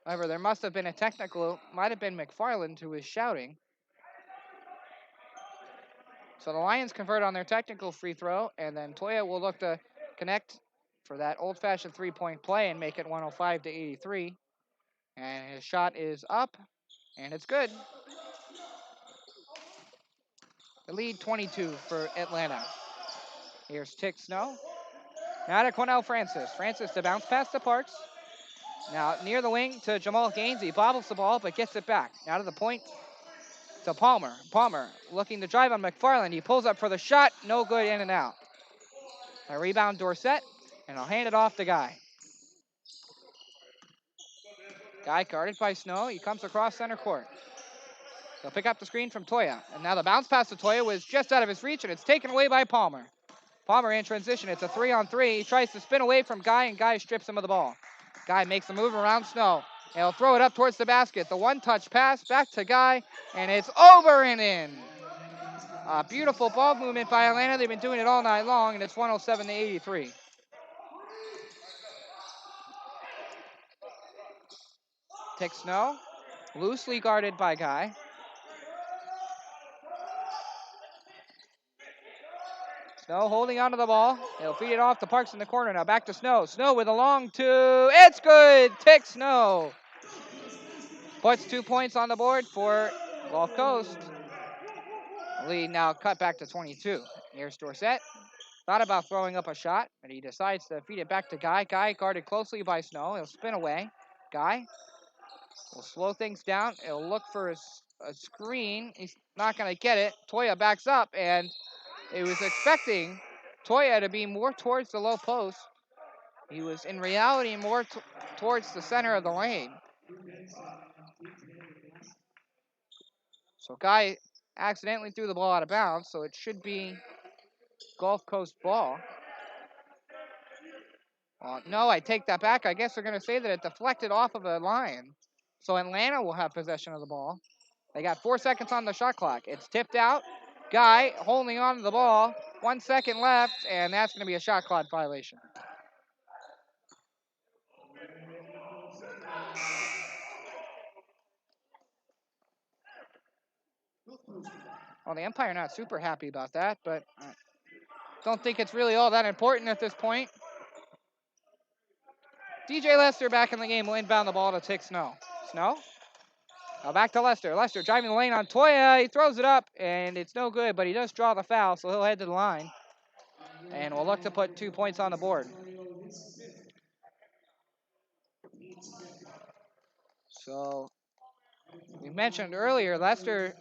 However, there must have been a technical. Might have been McFarland who was shouting. So the Lions convert on their technical free throw, and then Toya will look to connect for that old-fashioned 3-point play and make it 105-83. And his shot is up, and it's good. The lead 22 for Atlanta. Here's Tick Snow. Now to Cornell Francis. Francis to bounce past the Parks. Now near the wing to Jamal Gaines. He bobbles the ball, but gets it back. Now to the point to Palmer. Palmer looking to drive on McFarland. He pulls up for the shot. No good, in and out. A rebound Dorsett, and I'll hand it off to Guy. Guy guarded by Snow. He comes across center court. He'll pick up the screen from Toya. And now the bounce pass to Toya was just out of his reach, and it's taken away by Palmer. Palmer in transition. It's a 3-on-3. He tries to spin away from Guy, and Guy strips him of the ball. Guy makes a move around Snow. And he'll throw it up towards the basket. The one-touch pass back to Guy, and it's over and in. A beautiful ball movement by Atlanta. They've been doing it all night long, and it's 107-83. Tick Snow, loosely guarded by Guy. Snow holding onto the ball. He'll feed it off to Parks in the corner. Now back to Snow. Snow with a long two. It's good. Tick Snow puts 2 points on the board for Gulf Coast. Lead now cut back to 22. Here's Dorsett. Thought about throwing up a shot, but he decides to feed it back to Guy. Guy guarded closely by Snow. He'll spin away. Guy will slow things down. He'll look for a screen. He's not going to get it. Toya backs up, and he was expecting Toya to be more towards the low post. He was in reality more towards the center of the lane. So Guy accidentally threw the ball out of bounds, so it should be Gulf Coast ball. No, I take that back. I guess they're going to say that it deflected off of a line. So Atlanta will have possession of the ball. They got 4 seconds on the shot clock. It's tipped out. Guy holding on to the ball. 1 second left, and that's going to be a shot clock violation. Well, the umpire not super happy about that, but I don't think it's really all that important at this point. DJ Lester back in the game will inbound the ball to Tick Snow. Snow? Now back to Lester. Lester driving the lane on Toya. He throws it up, and it's no good, but he does draw the foul, so he'll head to the line. And we'll look to put 2 points on the board. So, we mentioned earlier, Lester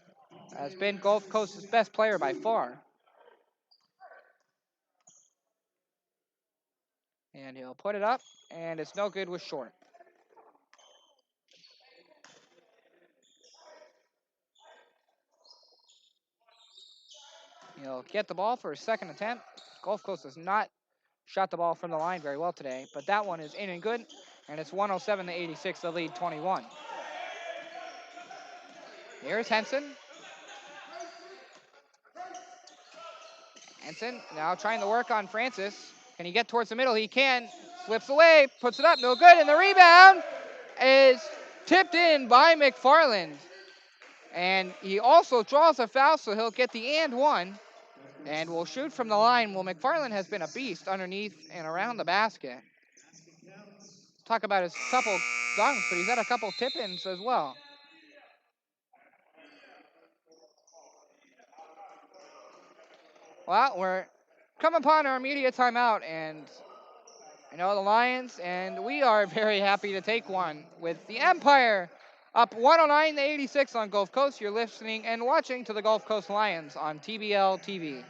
has been Gulf Coast's best player by far. And he'll put it up, and it's no good with short. He'll get the ball for his second attempt. Gulf Coast has not shot the ball from the line very well today, but that one is in and good, and it's 107-86, the lead 21. Here's Henson. Henson now trying to work on Francis. Can he get towards the middle? He can. Slips away, puts it up, no good, and the rebound is tipped in by McFarland. And he also draws a foul, so he'll get the and one. And will shoot from the line. Well, McFarland has been a beast underneath and around the basket. Talk about his couple dunks, but he's had a couple tip-ins as well. Well, we're coming upon our immediate timeout, and I know the Lions, and we are very happy to take one with the Empire up 109-86 on Gulf Coast. You're listening and watching to the Gulf Coast Lions on TBL TV.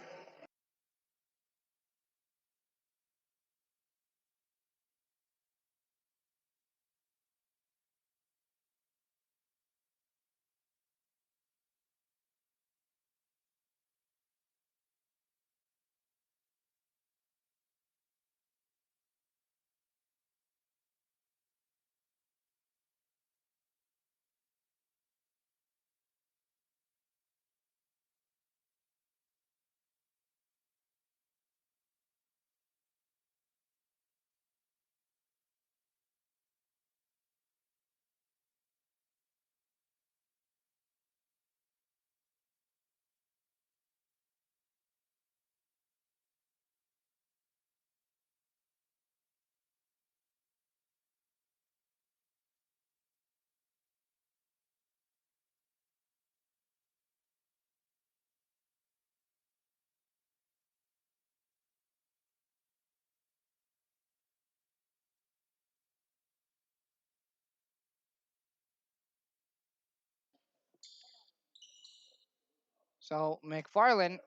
So McFarland,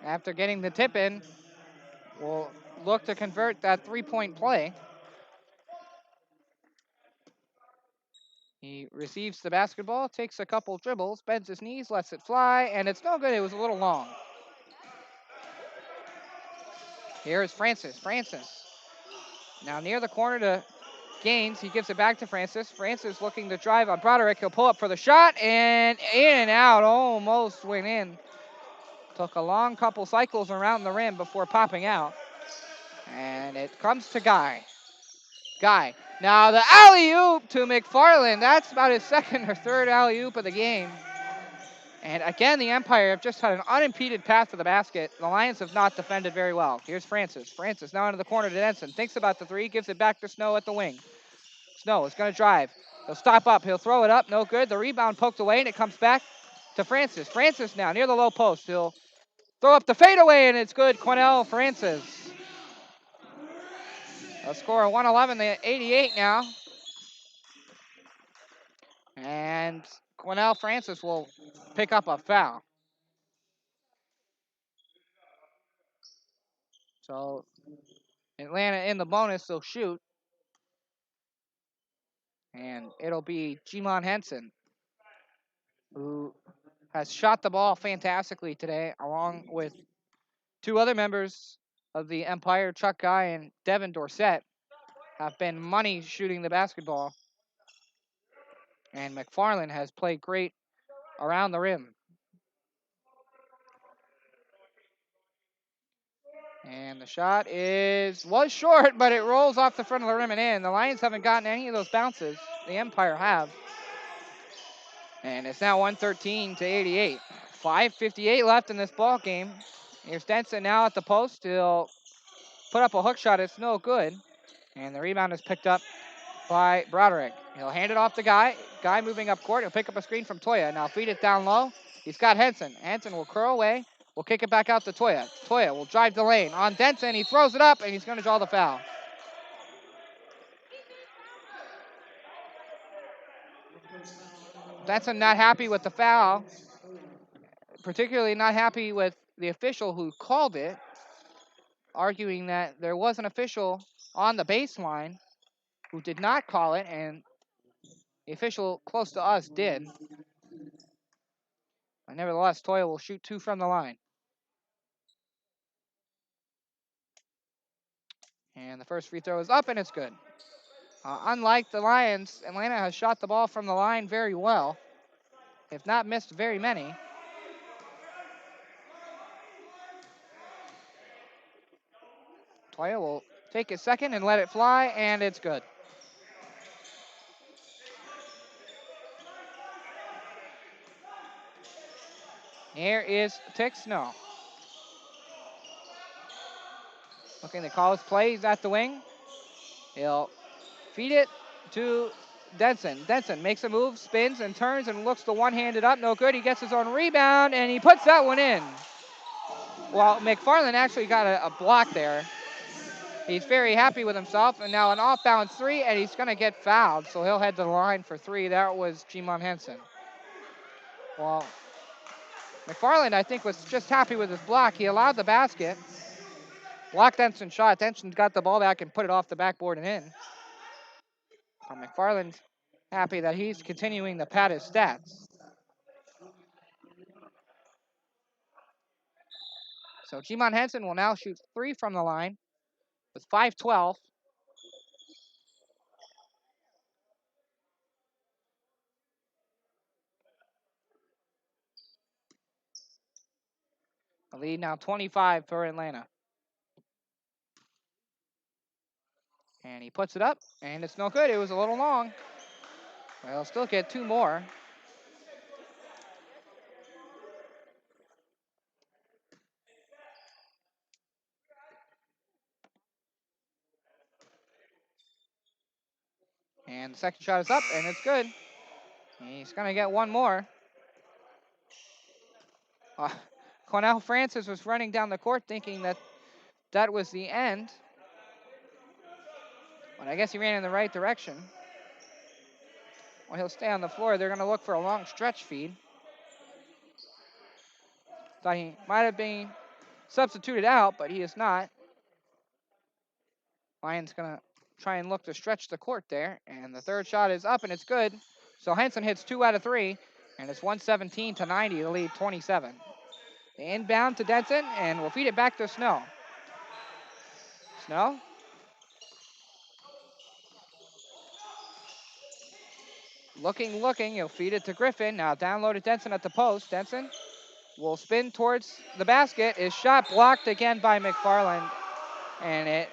after getting the tip in, will look to convert that three-point play. He receives the basketball, takes a couple dribbles, bends his knees, lets it fly, and it's no good. It was a little long. Here is Francis. Francis now near the corner to Gaines. He gives it back to Francis. Francis looking to drive on Broderick. He'll pull up for the shot, and in and out. Almost went in. Took a long couple cycles around the rim before popping out. And it comes to Guy. Guy. Now the alley-oop to McFarland. That's about his second or third alley-oop of the game. And again, the Empire have just had an unimpeded path to the basket. The Lions have not defended very well. Here's Francis. Francis now into the corner to Denson. Thinks about the three. Gives it back to Snow at the wing. Snow is going to drive. He'll stop up. He'll throw it up. No good. The rebound poked away, and it comes back to Francis. Francis now near the low post. He'll throw up the fadeaway, and it's good. Quennell Francis. A score of 111-88 now. And Quennell Francis will pick up a foul. So Atlanta in the bonus, they'll shoot. And it'll be Jimon Henson, who has shot the ball fantastically today, along with two other members of the Empire, Chuck Guy and Devin Dorsett, have been money shooting the basketball. And McFarland has played great around the rim. And the shot was short, but it rolls off the front of the rim and in. The Lions haven't gotten any of those bounces. The Empire have. And it's now 113 to 88. 5:58 left in this ball game. Here's Denson now at the post. He'll put up a hook shot. It's no good. And the rebound is picked up by Broderick. He'll hand it off to Guy. Guy moving up court. He'll pick up a screen from Toya. Now feed it down low. He's got Henson. Henson will curl away. We'll kick it back out to Toya. Toya will drive the lane. On Denson, he throws it up, and he's going to draw the foul. Denson not happy with the foul, particularly not happy with the official who called it, arguing that there was an official on the baseline who did not call it, and the official close to us did. But nevertheless, Toya will shoot two from the line. And the first free throw is up, and it's good. Unlike the Lions, Atlanta has shot the ball from the line very well, if not missed very many. Toya will take a second and let it fly, and it's good. Here is Tick Snow. Looking to call his play. He's at the wing. He'll feed it to Denson. Denson makes a move, spins and turns and looks to one-hand it up. No good. He gets his own rebound, and he puts that one in. Well, McFarland actually got a block there. He's very happy with himself, and now an off-balance three, and he's going to get fouled, so he'll head to the line for three. That was Jimon Henson. Well, McFarland, I think, was just happy with his block. He allowed the basket. Blocked Denson's shot. Denson got the ball back and put it off the backboard and in. McFarland's happy that he's continuing to pad his stats. So Jimon Henson will now shoot three from the line with 5:12. The lead now 25 for Atlanta. And he puts it up, and it's no good. It was a little long. Well, he'll still get two more. And the second shot is up, and it's good. He's going to get one more. Cornell Francis was running down the court thinking that was the end. But I guess he ran in the right direction. Well, he'll stay on the floor. They're going to look for a long stretch feed. Thought he might have been substituted out, but he is not. Lions going to try and look to stretch the court there. And the third shot is up, and it's good. So Henson hits 2 out of 3, and it's 117 to 90 to lead 27. The inbound to Denson, and we'll feed it back to Snow. Snow. Looking. He'll feed it to Griffin. Now down low to Denson at the post. Denson will spin towards the basket. His shot blocked again by McFarland, and it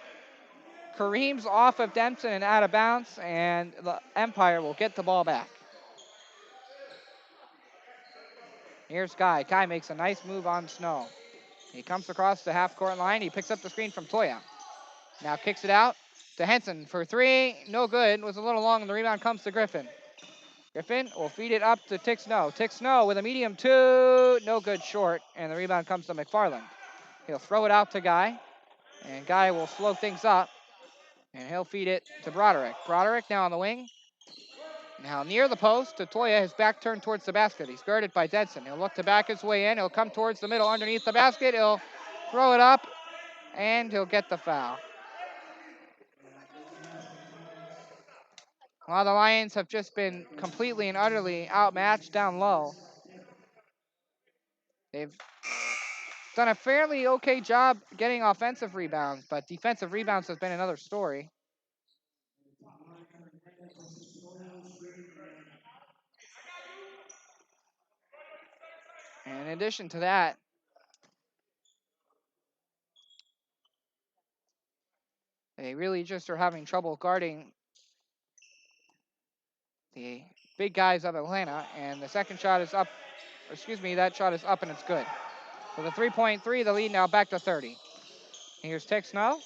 careens off of Denson and out of bounds, and the Empire will get the ball back. Here's Guy. Guy makes a nice move on Snow. He comes across the half-court line. He picks up the screen from Toya. Now kicks it out to Henson for three. No good. It was a little long, and the rebound comes to Griffin. Griffin will feed it up to Tick Snow. Tick Snow with a medium two. No good, short, and the rebound comes to McFarland. He'll throw it out to Guy, and Guy will slow things up, and he'll feed it to Broderick. Broderick now on the wing. Now near the post to Toya, his back turned towards the basket. He's guarded by Denson. He'll look to back his way in. He'll come towards the middle underneath the basket. He'll throw it up, and he'll get the foul. While the Lions have just been completely and utterly outmatched down low, they've done a fairly okay job getting offensive rebounds, but defensive rebounds has been another story. And in addition to that, they really just are having trouble guarding the big guys of Atlanta. And the second shot is up. Excuse me, that shot is up and it's good. So the 3-point-3, the lead now back to 30. Here's Tick Snow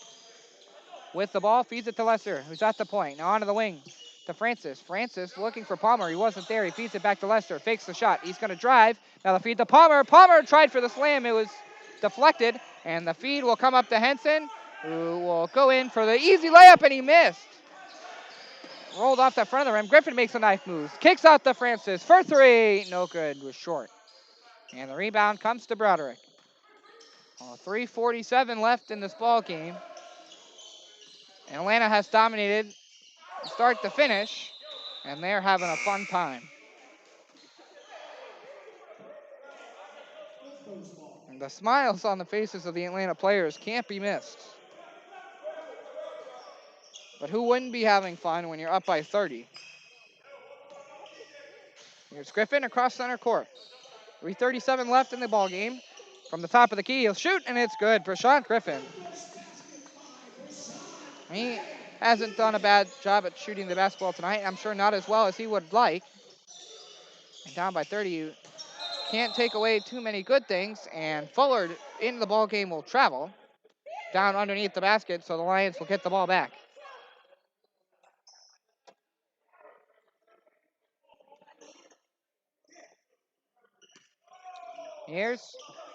with the ball, feeds it to Lester, who's at the point. Now onto the wing to Francis. Francis looking for Palmer. He wasn't there. He feeds it back to Lester. Fakes the shot. He's going to drive. Now the feed to Palmer. Palmer tried for the slam. It was deflected. And the feed will come up to Henson, who will go in for the easy layup, and he missed. Rolled off the front of the rim. Griffin makes a knife move. Kicks out to Francis for three. No good. Was short. And the rebound comes to Broderick. 3:47 left in this ball game. Atlanta has dominated start to finish, and they're having a fun time. And the smiles on the faces of the Atlanta players can't be missed. But who wouldn't be having fun when you're up by 30? Here's Griffin across center court. 3:37 left in the ball game. From the top of the key, he'll shoot, and it's good for Sean Griffin. He hasn't done a bad job at shooting the basketball tonight. I'm sure not as well as he would like. And down by 30, you can't take away too many good things, and Fullard into the ball game will travel down underneath the basket, so the Lions will get the ball back. Here's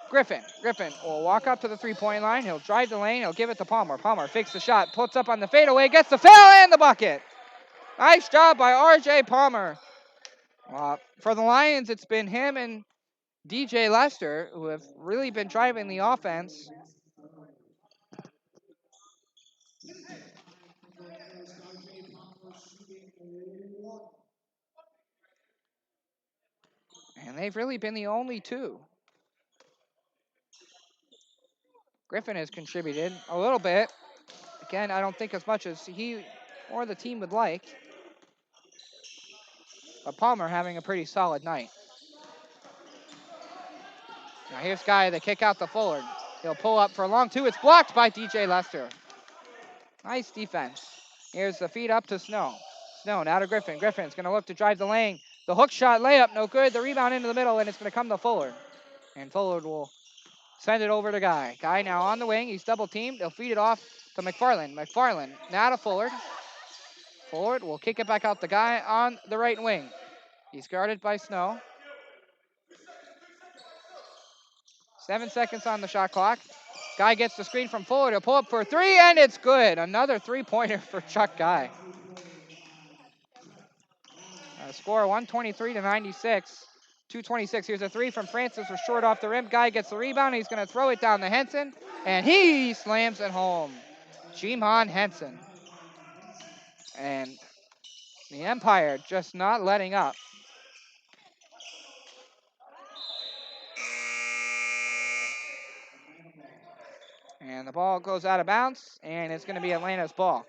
Griffin. Griffin will walk up to the three-point line. He'll drive the lane. He'll give it to Palmer. Palmer fakes the shot, puts up on the fadeaway, gets the foul and the bucket. Nice job by R.J. Palmer. For the Lions, it's been him and DJ Lester who have really been driving the offense. And they've really been the only two. Griffin has contributed a little bit. Again, I don't think as much as he or the team would like. But Palmer having a pretty solid night. Now here's Guy, the kick out to Fullard. He'll pull up for a long two. It's blocked by DJ Lester. Nice defense. Here's the feed up to Snow. Snow now to Griffin. Griffin's going to look to drive the lane. The hook shot layup, no good. The rebound into the middle, and it's going to come to Fullard. And Fullard will send it over to Guy. Guy now on the wing. He's double teamed. They'll feed it off to McFarland. McFarland now to Fullard. Fullard will kick it back out to Guy on the right wing. He's guarded by Snow. 7 seconds on the shot clock. Guy gets the screen from Fullard. He'll pull up for three, and it's good. Another three-pointer for Chuck Guy. Score 123-96. 2:26. Here's a three from Francis. Was short off the rim. Guy gets the rebound. He's going to throw it down to Henson, and he slams it home. Jimon Henson. And the Empire just not letting up. And the ball goes out of bounds, and it's going to be Atlanta's ball.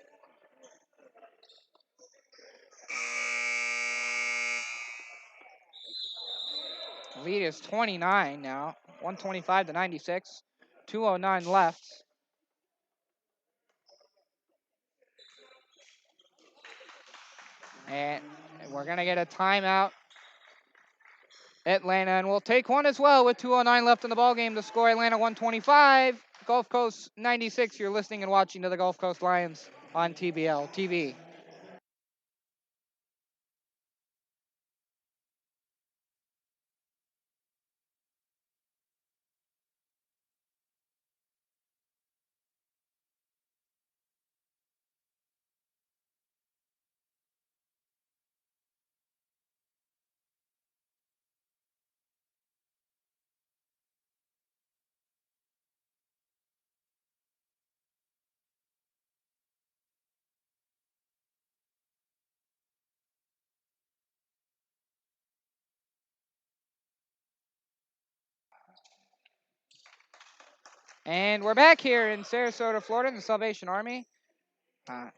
The lead is 29 now, 125-96, 2:09 left. And we're going to get a timeout, Atlanta, and we'll take one as well with 2:09 left in the ballgame to score Atlanta 125, Gulf Coast 96. You're listening and watching to the Gulf Coast Lions on TBL TV. And we're back here in Sarasota, Florida, in the Salvation Army. The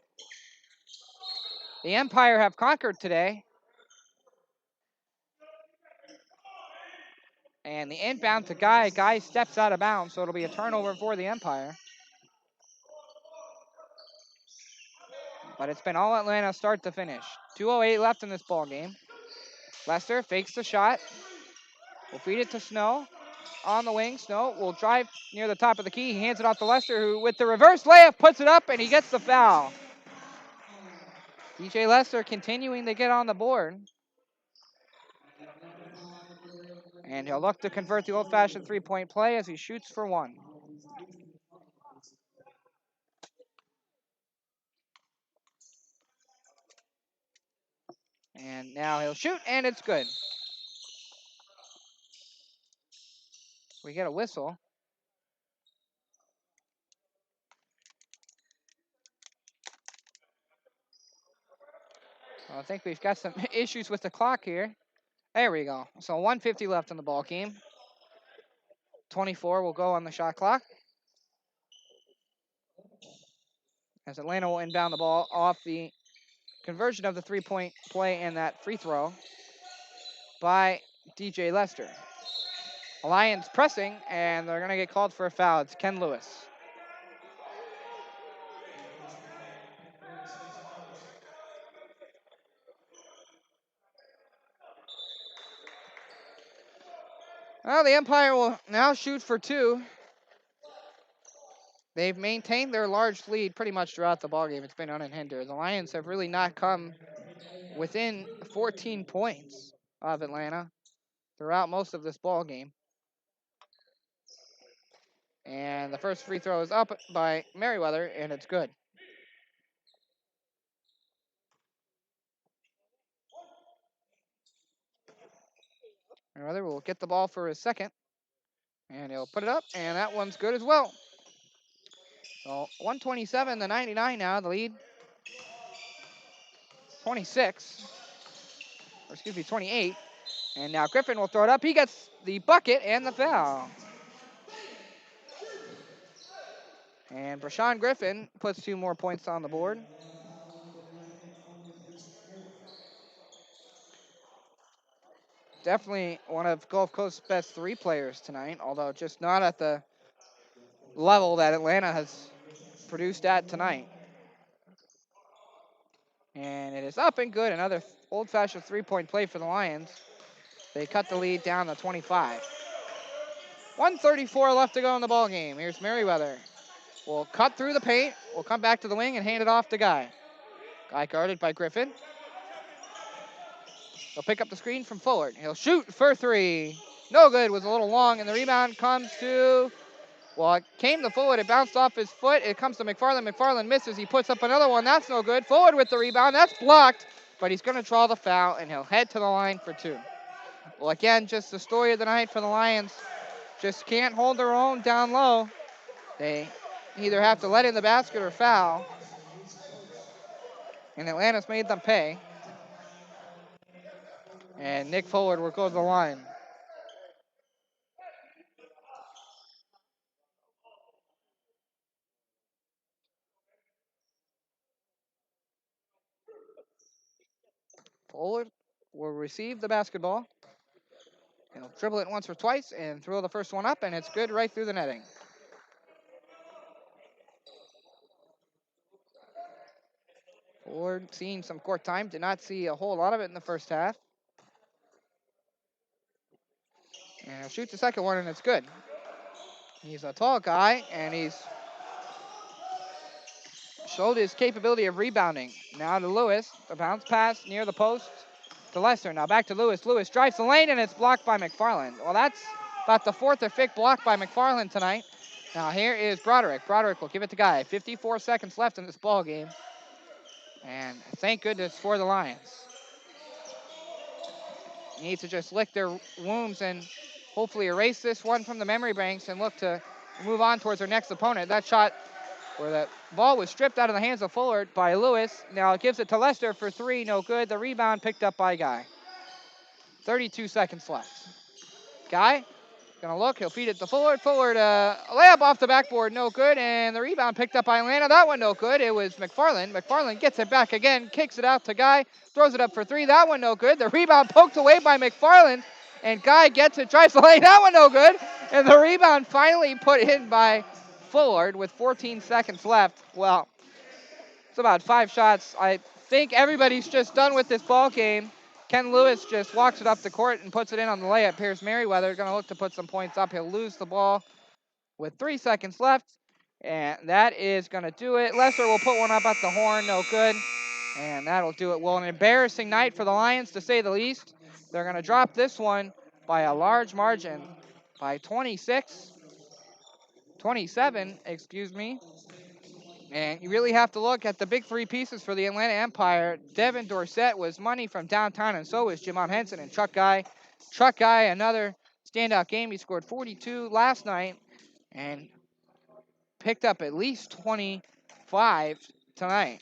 Empire have conquered today. And the inbound to Guy. Guy steps out of bounds, so it'll be a turnover for the Empire. But it's been all Atlanta start to finish. 2:08 left in this ball game. Lester fakes the shot. Will feed it to Snow. On the wing, Snow will drive near the top of the key. He hands it off to Lester, who with the reverse layup puts it up, and he gets the foul. DJ Lester continuing to get on the board. And he'll look to convert the old-fashioned three-point play as he shoots for one. And now he'll shoot, and it's good. We get a whistle. I think we've got some issues with the clock here. There we go. So 1:50 left in the ball game. 24 will go on the shot clock. As Atlanta will inbound the ball off the conversion of the three-point play and that free throw by DJ Lester. Alliance pressing, and they're going to get called for a foul. It's Ken Lewis. Well, the Empire will now shoot for two. They've maintained their large lead pretty much throughout the ballgame. It's been unhindered. The Lions have really not come within 14 points of Atlanta throughout most of this ballgame. And the first free throw is up by Merriweather, and it's good. Merriweather will get the ball for his second, and he'll put it up, and that one's good as well. So 127 to 99 now, the lead. 26, or excuse me, 28. And now Griffin will throw it up. He gets the bucket and the foul. And Brashawn Griffin puts 2 more points on the board. Definitely one of Gulf Coast's best 3 players tonight, although just not at the level that Atlanta has produced at tonight. And it is up and good. Another old-fashioned 3-point play for the Lions. They cut the lead down to 25. 1:34 left to go in the ball game. Here's Merriweather. Will cut through the paint. Will come back to the wing and hand it off to Guy. Guy guarded by Griffin. He'll pick up the screen from Fullard. He'll shoot for 3. No good. Was a little long, and the rebound comes to, well, it came to Fullard. It bounced off his foot. It comes to McFarland. McFarland misses. He puts up another one. That's no good. Fullard with the rebound. That's blocked, but he's going to draw the foul, and he'll head to the line for 2. Well, again, just the story of the night for the Lions. Just can't hold their own down low. They either have to let in the basket or foul. And Atlanta's made them pay. And Nick Fullard will go to the line. Fullard will receive the basketball. He'll dribble it once or twice and throw the first one up, and it's good right through the netting. Fullard seeing some court time. Did not see a whole lot of it in the first half. And he'll shoot the second one, and it's good. He's a tall guy, and he's showed his capability of rebounding. Now to Lewis. The bounce pass near the post to Lester. Now back to Lewis. Lewis drives the lane, and it's blocked by McFarland. Well, that's about the 4th or 5th block by McFarland tonight. Now here is Broderick. Broderick will give it to Guy. 54 seconds left in this ball game. And thank goodness for the Lions. Need to just lick their wounds and hopefully erase this one from the memory banks and look to move on towards their next opponent. That shot where that ball was stripped out of the hands of Fullard by Lewis. Now it gives it to Lester for 3, no good. The rebound picked up by Guy. 32 seconds left. Guy Gonna look, he'll feed it to Fullard. Fullard, layup off the backboard, no good. And the rebound picked up by Atlanta. That one no good. It was McFarland. McFarland gets it back again, kicks it out to Guy, throws it up for three. That one no good. The rebound poked away by McFarland. And Guy gets it, drives the lane. That one no good. And the rebound finally put in by Fullard with 14 seconds left. Well, it's about 5 shots. I think everybody's just done with this ball game. Ken Lewis just walks it up the court and puts it in on the layup. Pierce Merriweather going to look to put some points up. He'll lose the ball with 3 seconds left. And that is going to do it. Lesser will put one up at the horn. No good. And that'll do it. Well, an embarrassing night for the Lions, to say the least. They're going to drop this one by a large margin, by 27, excuse me. And you really have to look at the big 3 pieces for the Atlanta Empire. Devin Dorsett was money from downtown, and so was Jamon Henson and Chuck Guy. Chuck Guy, another standout game. He scored 42 last night and picked up at least 25 tonight.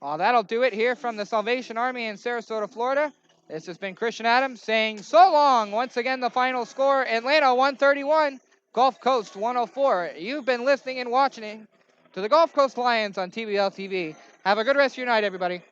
Well, that'll do it here from the Salvation Army in Sarasota, Florida. This has been Christian Adams saying so long. Once again, the final score, Atlanta 131, Gulf Coast 104. You've been listening and watching to the Gulf Coast Lions on TBL TV. Have a good rest of your night, everybody.